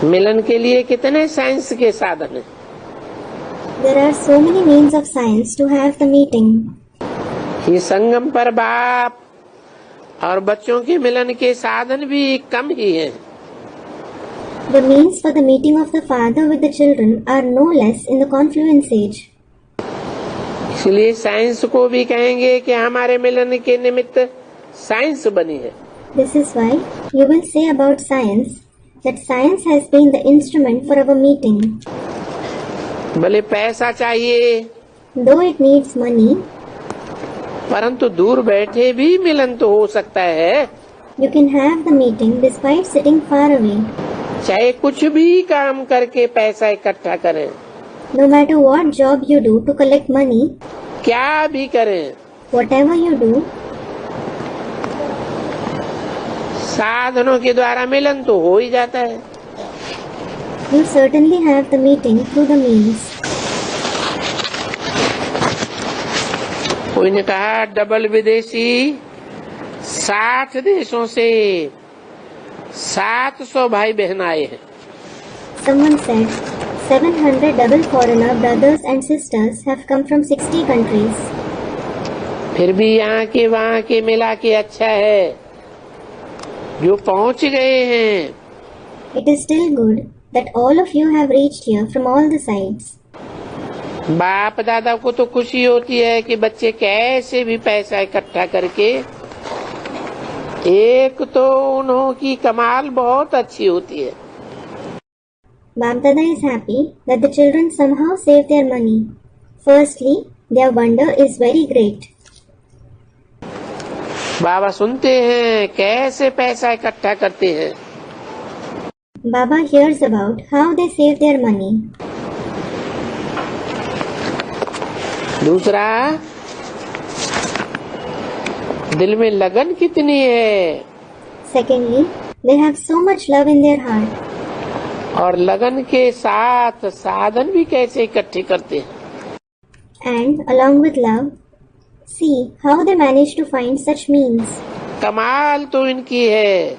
मिलन के लिए कितने साइंस के साधन हैं। There are so many means of science to have the meeting. ये संगम पर बाप और बच्चों के मिलन के साधन भी कम ही हैं। The means for the meeting of the Father with the children are no less in the confluence age. इसलिए साइंस को भी कहेंगे कि हमारे मिलन के निमित्त साइंस बनी है। This is why you will say about science that science has been the instrument for our meeting. भले पैसा चाहिए Though it needs money, परंतु दूर बैठे भी मिलन तो हो सकता है। you can have the meeting despite sitting far away. चाहे कुछ भी काम करके पैसा इकट्ठा करें, No matter what job you do to collect money, क्या भी करें, whatever you do, साधनों के द्वारा मिलन तो हो ही जाता है। you certainly have the meeting through the means. कोई ने कहा डबल विदेशी 60 देशों से 700 भाई बहन आए हैं। Someone said 700 double foreigner brothers and sisters have come from 60 countries. फिर भी यहाँ के वहाँ के मिला के अच्छा है जो पहुँच गए हैं। It is still good that all of you have reached here from all the sides. बाप दादा को तो खुशी होती है कि बच्चे कैसे भी पैसा इकट्ठा करके, एक तो उन्हों की कमाल बहुत अच्छी होती है। Bap Dada is happy that the children somehow save their money. Firstly, their wonder is very great. बाबा सुनते हैं कैसे पैसा इकट्ठा करते हैं। Baba hears about how they save their money. दूसरा, दिल में लगन कितनी है। Secondly, they have so much love in their heart. और लगन के साथ साधन भी कैसे इकट्ठे करते हैं। And along with love, see how they manage to find such means. कमाल तो इनकी है,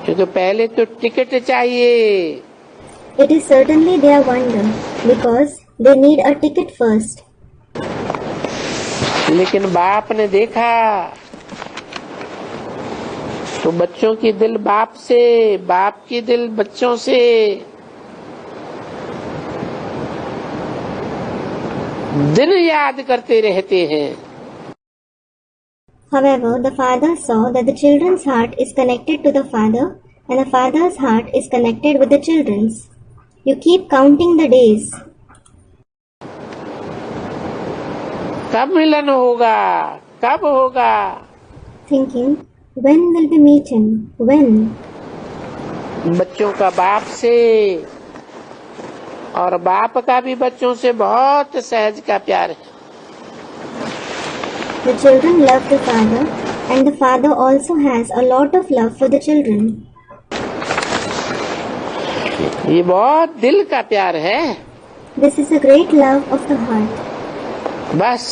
तो पहले तो टिकट चाहिए। It is certainly their wonder because they need a ticket first. लेकिन बाप ने देखा तो बच्चों की दिल बाप से, बाप की दिल बच्चों से, दिन याद करते रहते हैं। However, the father saw that the children's heart is connected to the father and the father's heart is connected with the children's. You keep counting the days. कब मिलन होगा, कब होगा? Thinking, when will we meet him? When? बच्चों का बाप से और बाप का भी बच्चों से बहुत सहज का प्यार है. The children love the father and the father also has a lot of love for the children. ये बहुत दिल का प्यार है. This is a great love of the heart. बस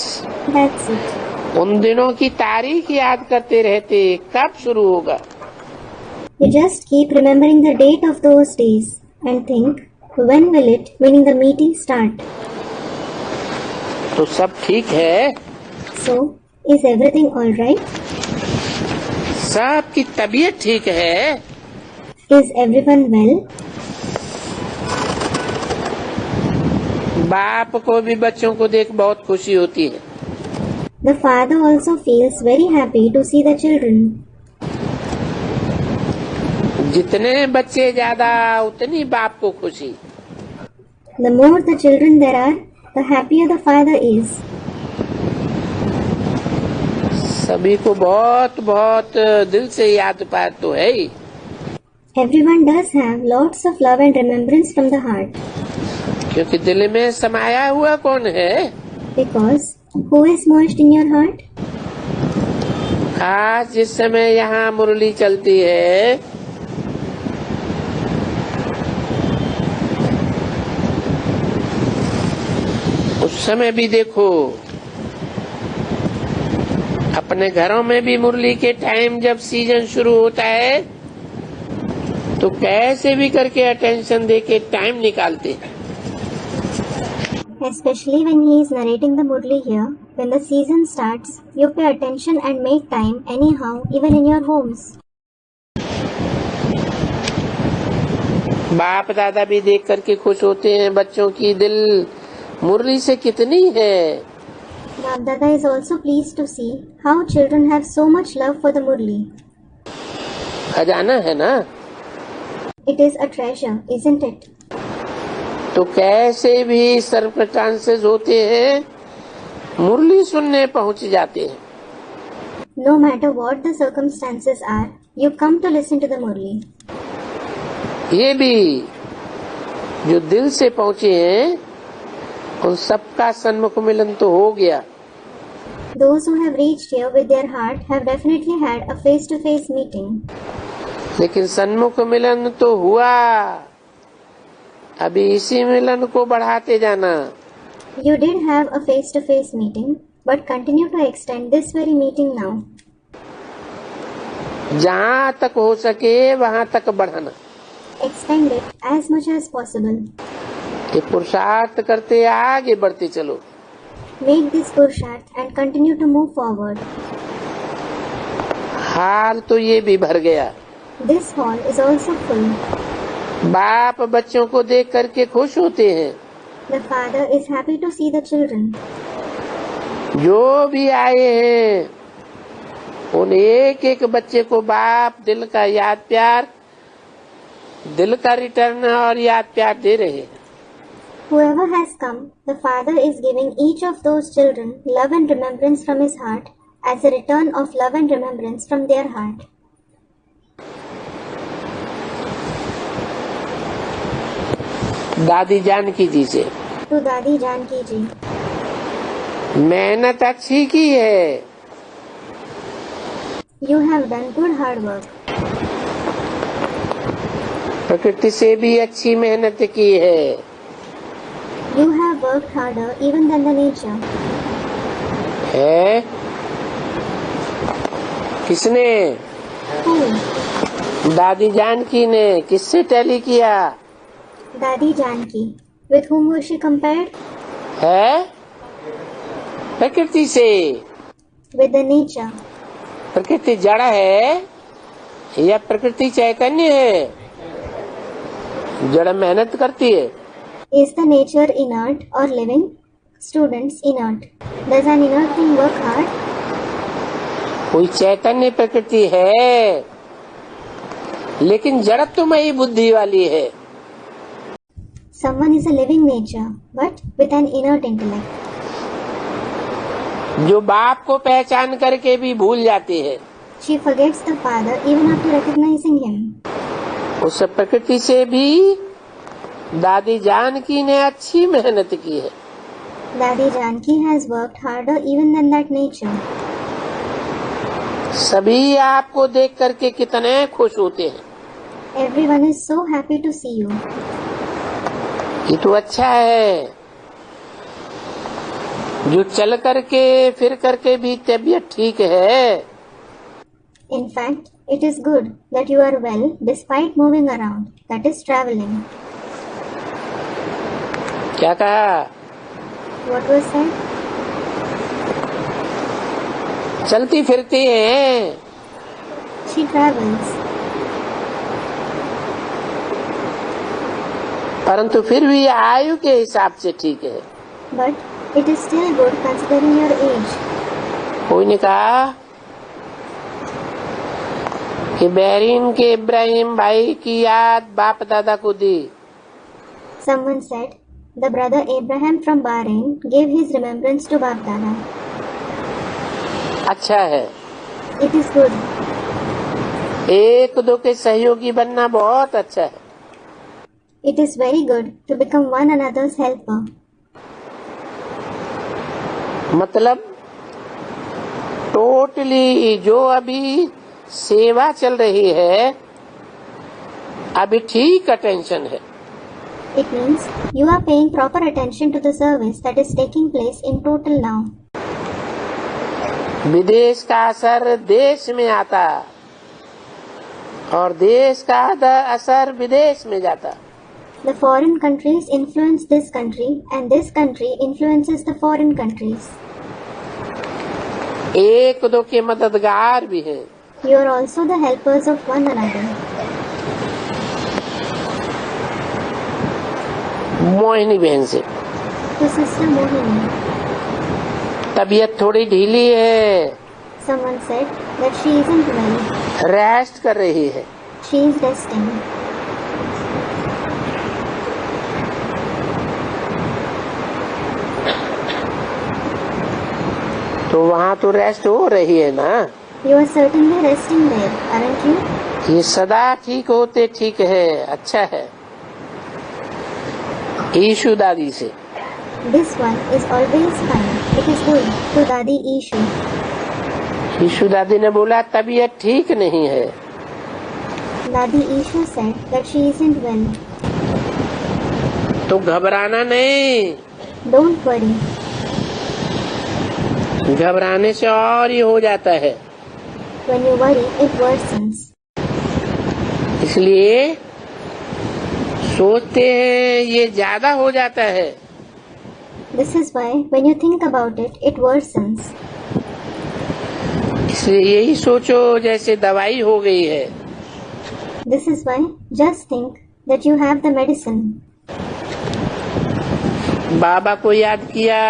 That's it. उन दिनों की तारीख याद करते रहते, कब शुरू होगा. You just keep remembering the date of those days and think, when will it, meaning the meeting, start? तो सब ठीक है. So, is everything all right? सबकी तबीयत ठीक है. Is everyone well? बाप को भी बच्चों को देख बहुत खुशी होती है. The father also feels very happy to see the children. जितने बच्चे ज्यादा उतनी बाप को खुशी. The more the children there are, the happier the father is. सभी को बहुत बहुत दिल से याद पार तो है ही. Everyone does have lots of love and remembrance from the heart. क्योंकि दिल में समाया हुआ कौन है? Because who is merged in your heart? आज जिस समय यहाँ मुरली चलती है, उस समय भी देखो, अपने घरों में भी मुरली के टाइम जब सीजन शुरू होता है तो कैसे भी करके अटेंशन देके टाइम निकालते हैं. Especially when he is narrating the Murli here, when the season starts, you pay attention and make time anyhow, even in your homes. बाप दादा भी देख करके खुश होते हैं बच्चों की दिल मुरली से कितनी है. Bap Dada is also pleased to see how children have so much love for the Murli. खजाना है ना. It is a treasure, isn't it? तो कैसे भी सर्कमस्टांसेस होते हैं, मुरली सुनने पहुंच जाते हैं. No matter what the circumstances are, you come to listen to the Murli. ये भी जो दिल से पहुंचे हैं उन सबका सन्मुख मिलन तो हो गया. Those who have reached here with their heart have definitely had a face-to-face meeting. लेकिन सन्मुख मिलन तो हुआ, अभी इसी मिलन को बढ़ाते जाना. You did have a face-to-face meeting, but continue to extend this very meeting now. जहाँ तक हो सके वहाँ तक बढ़ाना. Extend it as much as possible. ये पुरुषार्थ करते आगे बढ़ते चलो. Make this Purusharth and continue to move forward. हाल तो ये भी भर गया. This hall is also full. बाप बच्चों को देख करके खुश होते हैं. The father is happy to see the children. जो भी आए हैं उन एक एक बच्चे को बाप दिल का याद प्यार, दिल का रिटर्न और याद प्यार दे रहे हैं. Whoever has come, the father is giving each of those children love and remembrance from his heart as a return of love and remembrance from their heart. दादी जानकी जी से. To Dadi Janki ji. मेहनत अच्छी की है. You have done good hard work. प्रकृति से भी अच्छी मेहनत की है. You have worked harder even than the nature. है? किसने? Who? दादी जानकी ने. किससे टैली किया? Dadi Janki. With whom was she compared? है? प्रकृति से. With the nature. प्रकृति जड़ है या प्रकृति चैतन्य है? जड़ मेहनत करती है. Is the nature inert or living? Students, inert. Does an inert thing work hard? कोई चैतन्य प्रकृति है, लेकिन जड़त्वमयी बुद्धि वाली है। Someone is a living nature, but with an inert intellect. जो बाप को पहचान करके भी भूल जाती है। She forgets the father even after recognizing him. उस प्रकृति से भी दादी जानकी ने अच्छी मेहनत की है। Dadi Janki has worked harder even than that nature. सभी आपको देख करके कितने खुश होते हैं। Everyone is so happy to see you. ये तो अच्छा है, जो चल करके फिर करके भी तबीयत ठीक है। In fact, it is good that you are well despite moving around, that is traveling. क्या कहा? What was said? चलती फिरती है। She travels. परंतु फिर भी आयु के हिसाब से ठीक है। But it is still good considering your age. कोई ने कहा कि बहरीन के इब्राहिम भाई की याद बाप दादा को दी। Someone said, the brother Abraham from Bahrain gave his remembrance to Bap Dada. अच्छा है। It is good. एक दो के सहयोगी बनना बहुत अच्छा है। It is very good to become one another's helper. मतलब टोटली जो अभी सेवा चल रही है, अभी ठीक अटेंशन है। It means you are paying proper attention to the service that is taking place in total now. विदेश का असर देश में आता और देश का असर विदेश में जाता। The foreign countries influence this country and this country influences the foreign countries. एक दो के मददगार भी हैं। You are also the helpers of one another. Mohini बहन से To Sister Mohini, तबीयत थोड़ी ढीली है, someone said that she isn't well. Rest कर रही है। She is resting. तो वहाँ तो रेस्ट हो रही है ना। You are certainly resting there, aren't you? ये सदा ठीक होते ठीक है, अच्छा है। ईशु दादी से This one is always fine. It is good. To Dadi Ishu. Ishu दादी ने बोला तबीयत ठीक नहीं है। Dadi Ishu said that she isn't well. तो घबराना नहीं, Don't worry. घबराने से और ही हो जाता है। When you worry, it worsens. इसलिए सोचते हैं ये ज्यादा हो जाता है। This is why when you think about it, it worsens. इसलिए यही सोचो जैसे दवाई हो गई है। This is why just think that you have the medicine. बाबा को याद किया,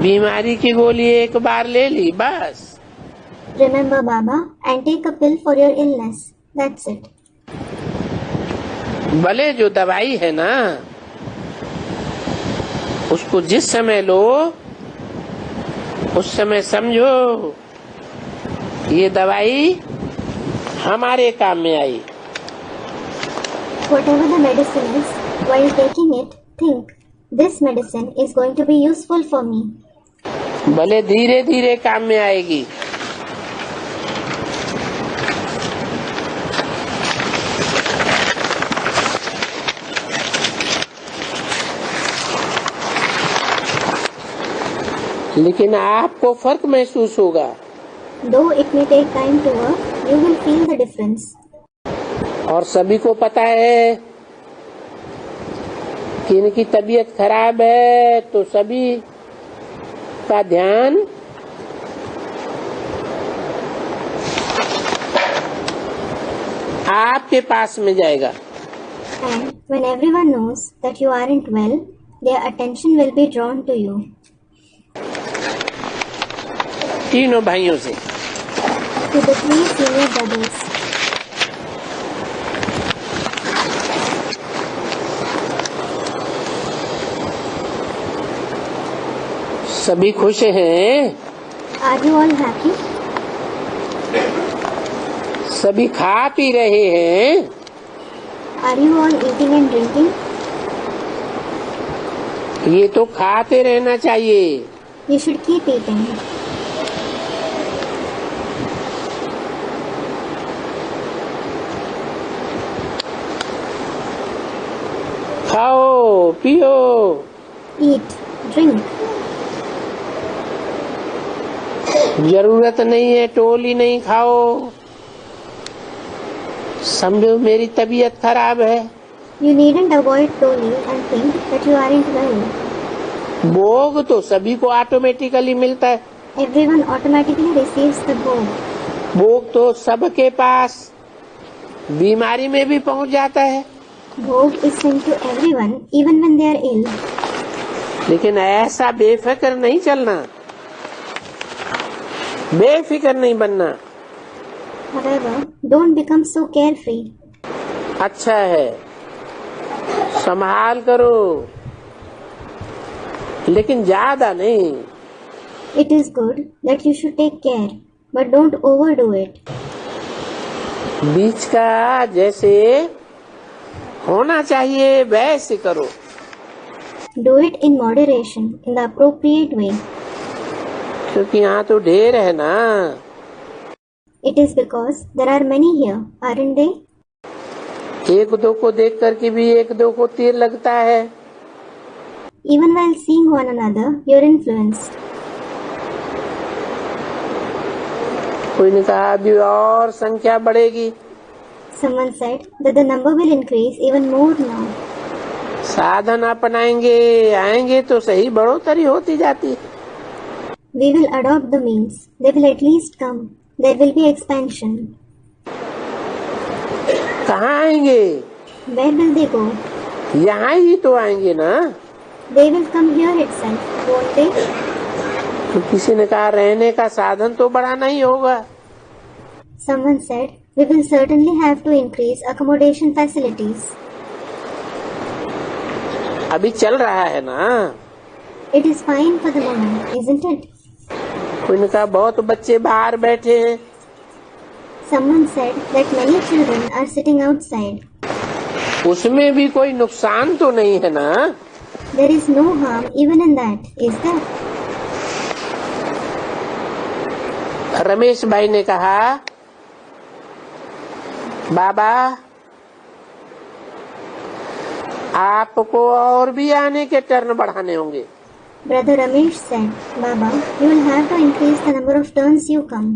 बीमारी की गोली एक बार ले ली, बस। Remember Baba and take a pill for your illness. That's it. भले जो दवाई है ना, उसको जिस समय लो उस समय समझो ये दवाई हमारे काम में आई। Whatever the medicine is, while taking it, think, this medicine is going to be useful for me. भले धीरे धीरे काम में आएगी। लेकिन आपको फर्क महसूस होगा। Though it may take time to work, you will feel the difference. और सभी को पता है कि इनकी तबीयत खराब है, तो सभी का ध्यान आपके पास में जाएगा। And when everyone knows that you aren't well, their attention will be drawn to you. तीनों भाइयों से। To the 3 senior brothers. सभी खुश हैं? Are you all happy? सभी खा पी रहे हैं? Are you all eating and drinking? ये तो खाते रहना चाहिए। You should keep eating. खाओ पियो। Eat, drink. जरूरत नहीं है टोली नहीं खाओ। समझो मेरी तबीयत खराब है। You needn't avoid toli and think that you aren't well. भोग तो सभी को ऑटोमेटिकली मिलता है। Everyone automatically receives the bhog. भोग तो सबके पास बीमारी में भी पहुंच जाता है। Bhog is sent to everyone even when they are ill. लेकिन ऐसा बेफिक्र नहीं चलना, बेफिक्र नहीं बनना। However, don't become so carefree. अच्छा है, संभाल करो, लेकिन ज्यादा नहीं। It is good that you should take care, but don't overdo it. बीच का जैसे होना चाहिए वैसे करो। Do it in moderation, in the appropriate way. क्योंकि यहाँ तो ढेर है ना। It is because there are many here, aren't they? एक दो को देख करके भी एक दो को तीर लगता है। Even while seeing one another, you're influenced. कोई ने कहा अभी और संख्या बढ़ेगी। Someone said that the number will increase even more now. साधन अपनाएंगे आएंगे तो सही बढ़ोतरी होती जाती है। We will adopt the means. They will at least come. There will be expansion. कहाँ आएंगे? Where will they go? यहाँ ही तो आएंगे ना। They will come here itself, won't they? तो किसी ने कहा रहने का साधन तो बढ़ाना ही होगा। Someone said, we will certainly have to increase accommodation facilities. अभी चल रहा है ना। It is fine for the moment, isn't it? कोई ने कहा बहुत बच्चे बाहर बैठे हैं। Someone said that many children are sitting outside. उसमें भी कोई नुकसान तो नहीं है ना। There is no harm even in that, is there? Ramesh भाई ने कहा बाबा आपको और भी आने के टर्न बढ़ाने होंगे। Brother Ramesh said, Baba, you will have to increase the number of turns you come.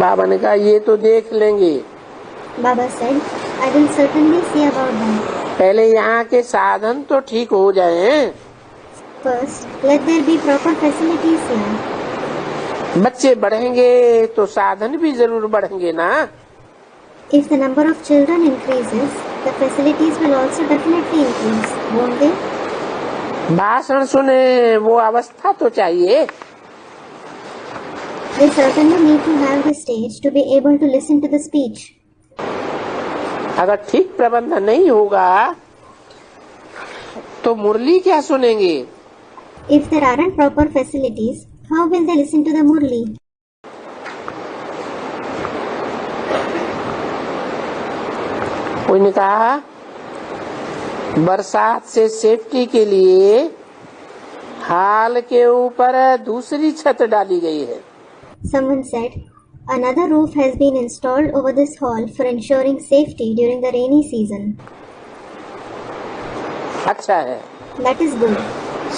बाबा ने कहा ये तो देख लेंगे। Baba said, I will certainly see about that. पहले यहाँ के साधन तो ठीक हो जाएं। First, let there be proper facilities here. बच्चे बढ़ेंगे तो साधन भी जरूर बढ़ेंगे ना। If the number of children increases, the facilities will also definitely increase, won't they? भाषण सुने वो अवस्था तो चाहिए। They certainly need to have the stage to be able to listen to the speech. अगर ठीक प्रबंध नहीं होगा तो मुरली क्या सुनेंगे? If there aren't proper facilities, how will they listen to the Murli? कोई ने कहा बरसात से सेफ्टी के लिए हाल के ऊपर दूसरी छत डाली गई है। Someone said, another roof has been installed over this hall for ensuring safety during the rainy season. अच्छा है। That is good.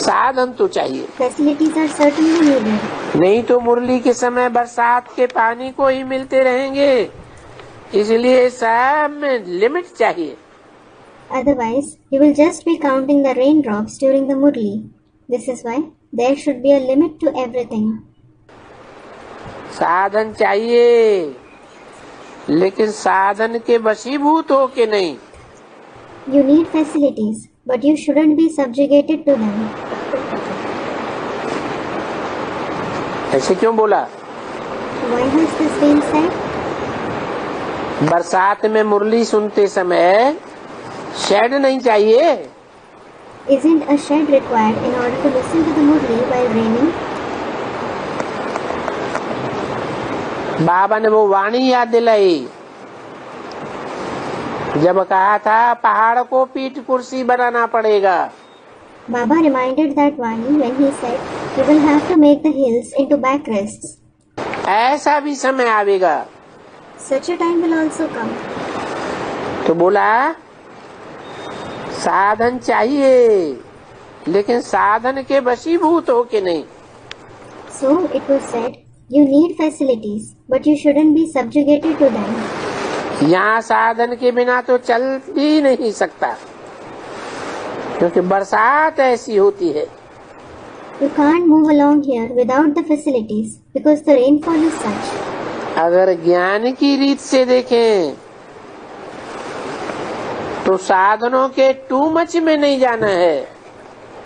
साधन तो चाहिए। Facilities are certainly needed. नहीं तो मुरली के समय बरसात के पानी को ही मिलते रहेंगे, इसलिए सब में लिमिट चाहिए। Otherwise, you will just be counting the raindrops during the Murli. This is why there should be a limit to everything. साधन चाहिए, लेकिन साधन के वशीभूत हो के नहीं। You need facilities, but you shouldn't be subjugated to them. ऐसे क्यों बोला? Why has this been said? बरसात में मुरली सुनते समय शेड नहीं चाहिए? Isn't a shed required in order to listen to the murli while raining? बाबा ने वो वाणी याद दिलाई जब कहा था पहाड़ को पीठ कुर्सी बनाना पड़ेगा। Baba reminded that Vani when he said, "You will have to make the hills into backrests." ऐसा भी समय आवेगा। Such a time will also come. तो बोला साधन चाहिए लेकिन साधन के वशीभूत हो के नहीं। So it was said, you need facilities, but you shouldn't be subjugated to them. यहाँ साधन के बिना तो चल ही नहीं सकता क्योंकि बरसात ऐसी होती है। You can't move along here without the facilities because the rainfall is such. अगर ज्ञान की रीत से देखें तो साधनों के टू मच में नहीं जाना है।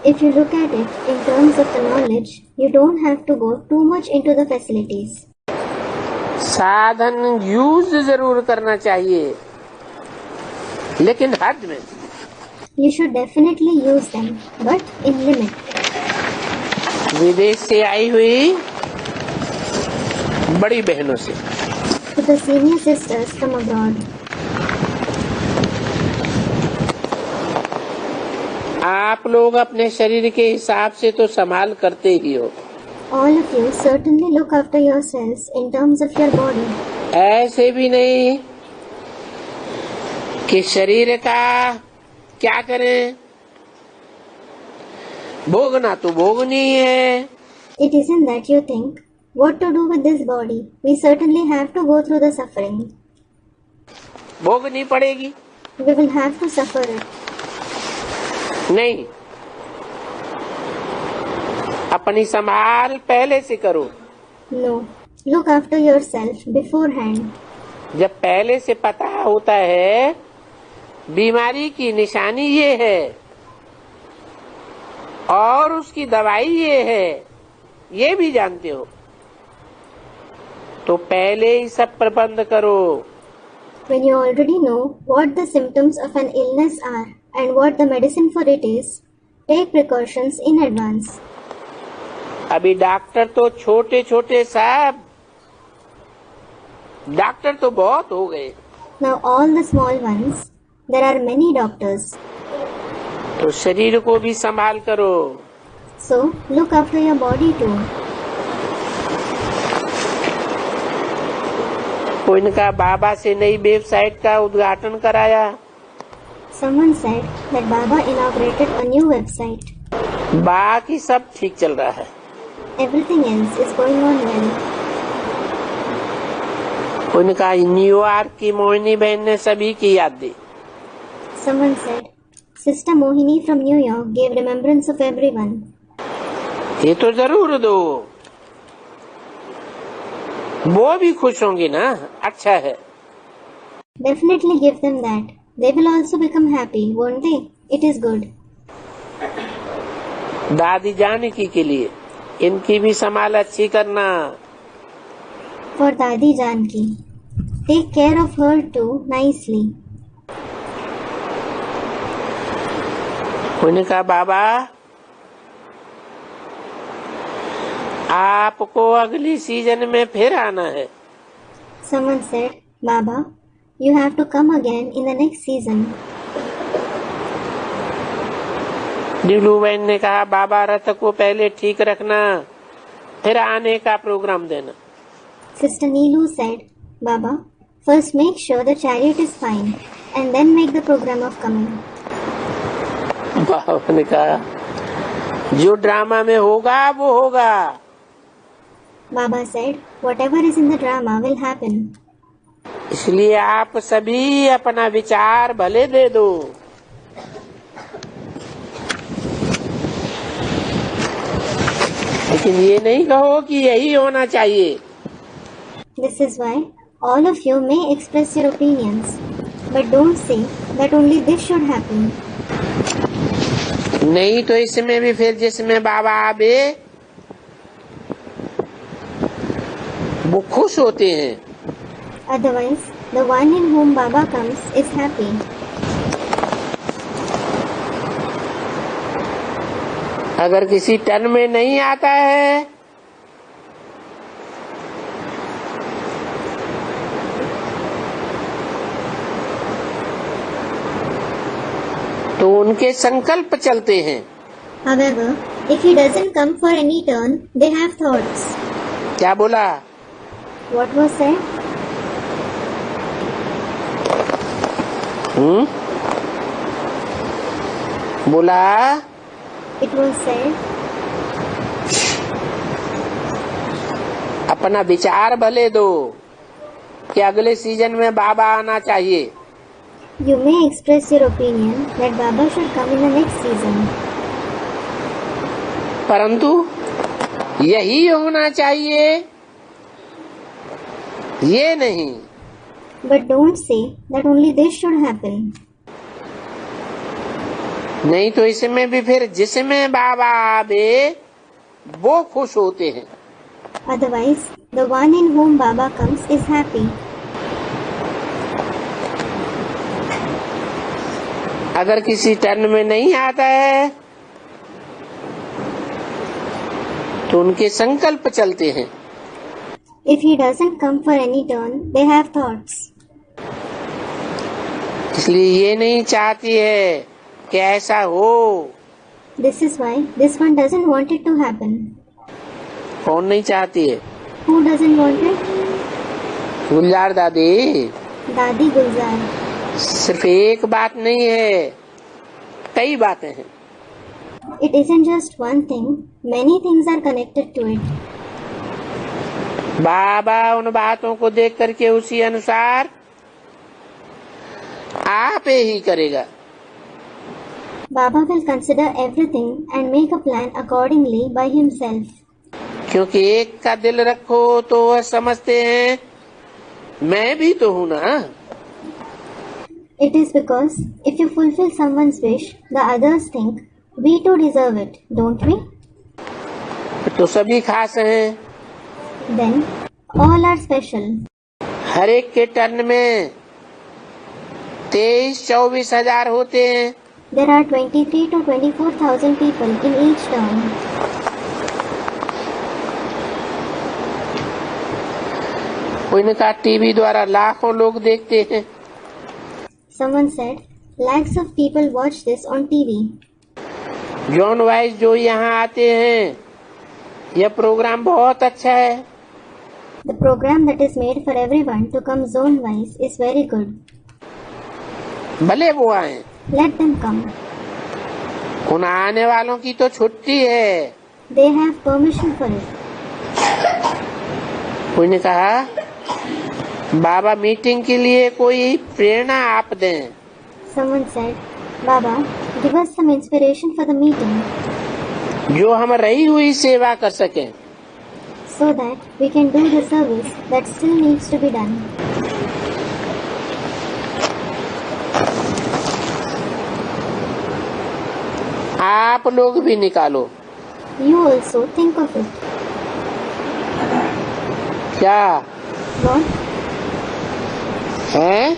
If you look at it in terms of the knowledge, you don't have to go too much into the facilities. साधन यूज जरूर करना चाहिए लेकिन हद में। You should definitely use them, but in limit. विदेश से आई हुई बड़ी बहनों से To the senior sisters from abroad, आप लोग अपने शरीर के हिसाब से तो संभाल करते ही हो। all of you certainly look after yourselves in terms of your body. ऐसे भी नहीं कि शरीर का क्या करें, भोगना तो भोगनी है। It isn't that you think, what to do with this body? We certainly have to go through the suffering. भोगनी पड़ेगी। We will have to suffer it. नहीं, अपनी संभाल पहले से करो। No, look after yourself beforehand. जब पहले से पता होता है बीमारी की निशानी ये है और उसकी दवाई ये है, ये भी जानते हो तो पहले ही सब प्रबंध करो। When you already know what the symptoms of an illness are and what the medicine for it is, take precautions in advance. अभी डॉक्टर तो छोटे छोटे साहब, डॉक्टर तो बहुत हो गए। Now all the small ones, there are many doctors. तो शरीर को भी संभाल करो। So look after your body too. कोई ने कहा बाबा से नई वेबसाइट का उद्घाटन कराया। Someone said that Baba inaugurated a new website. बाकी सब ठीक चल रहा है। Everything else is going on well. कोई ने कहा न्यूयॉर्क की मोहिनी बहन ने सभी की याद दी। Someone said, Sister Mohini from New York gave remembrance of everyone. ये तो जरूर दो, वो भी खुश होंगी ना, अच्छा है। Definitely give them that. They will also become happy, won't they? It is good. दादी जानकी के लिए इनकी भी संभाल अच्छी करना। For Dadi Janki, take care of her too nicely. उन्होंने कहा बाबा आपको अगली सीजन में फिर आना है। Someone said, Baba, you have to come again in the next season. नीलू बहन ने कहा बाबा रथ को पहले ठीक रखना फिर आने का प्रोग्राम देना। Sister Neelu said, Baba, first make sure the chariot is fine and then make the program of coming. बाबा ने कहा जो ड्रामा में होगा वो होगा। Baba said, whatever is in the drama will happen. इसलिए आप सभी अपना विचार भले दे दो। लेकिन ये नहीं कहो कि यही होना चाहिए। This is why all of you may express your opinions, but don't say that only this should happen. नहीं तो इसमें भी फिर जिसमें बाबा आवे वो खुश होते हैं. Otherwise, the one in whom Baba comes is happy. अगर किसी टर्न में नहीं आता है तो उनके संकल्प चलते हैं. However, if he doesn't come for any turn, they have thoughts. क्या बोला? What was said? बोला It was said, अपना विचार भले दो कि अगले सीजन में बाबा आना चाहिए. you may express your opinion that Baba should come in the next season. परंतु यही होना चाहिए ये नहीं. But don't say that only this should happen. नहीं तो इसमें भी फिर जिसमें बाबा आवे वो खुश होते हैं. Otherwise, the one in whom Baba comes is happy. अगर किसी टर्न में नहीं आता है तो उनके संकल्प चलते हैं. If he doesn't come for any turn, they have thoughts. इसलिए ये नहीं चाहती है कि ऐसा हो. This is why this one doesn't want it to happen. कौन नहीं चाहती है? Who doesn't want it? गुलजार दादी. दादी गुलजार. सिर्फ एक बात नहीं है, कई बातें हैं. It isn't just one thing. Many things are connected to it. बाबा उन बातों को देख करके उसी अनुसार आप ही करेगा. Baba will consider everything and make a plan accordingly by himself. क्योंकि एक का दिल रखो तो वह समझते हैं मैं भी तो हूँ ना. It is because if you fulfill someone's wish, the others think we too deserve it, don't we? तो सभी खास हैं. Then all are special. हर एक के टर्न में 23-24 हजार होते हैं. There are 23 to 24,000 people in each turn. कोई ने कहा टीवी द्वारा लाखों लोग देखते हैं. Someone said, lakhs of people watch this on TV. John vice जो यहाँ आते हैं यह प्रोग्राम बहुत अच्छा है. The program that is made for everyone to come zone-wise is very good. भले वो आए. Let them come. उन आने वालों की तो छुट्टी है. They have permission for it. कोई ने कहा बाबा मीटिंग के लिए कोई प्रेरणा आप दें. Someone said, Baba, give us some inspiration for the meeting. जो हम रही हुई सेवा कर सकें. So that we can do the service that still needs to be done. आप लोग भी निकालो. You also think of it. क्या What? है?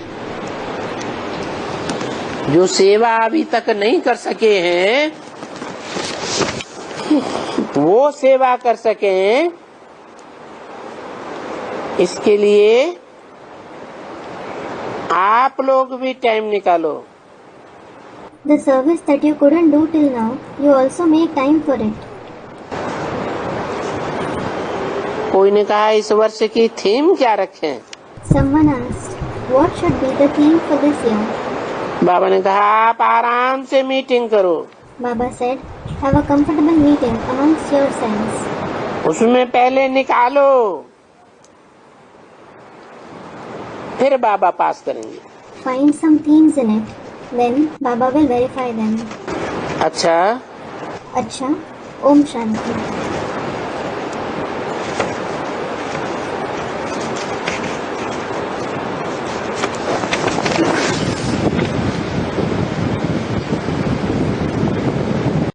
जो सेवा अभी तक नहीं कर सके हैं वो सेवा कर सकें, इसके लिए आप लोग भी टाइम निकालो. The service that you couldn't do till now, you also make time for it. कोई ने कहा इस वर्ष की थीम क्या रखें? Someone asked, what should be the theme for this year? बाबा ने कहा आप आराम से मीटिंग करो. Baba said, have a comfortable meeting amongst yourselves. उसमें पहले निकालो फिर बाबा पास करेंगे. Find some themes in it. Then Baba will verify them. अच्छा. Acha, Om Shanti.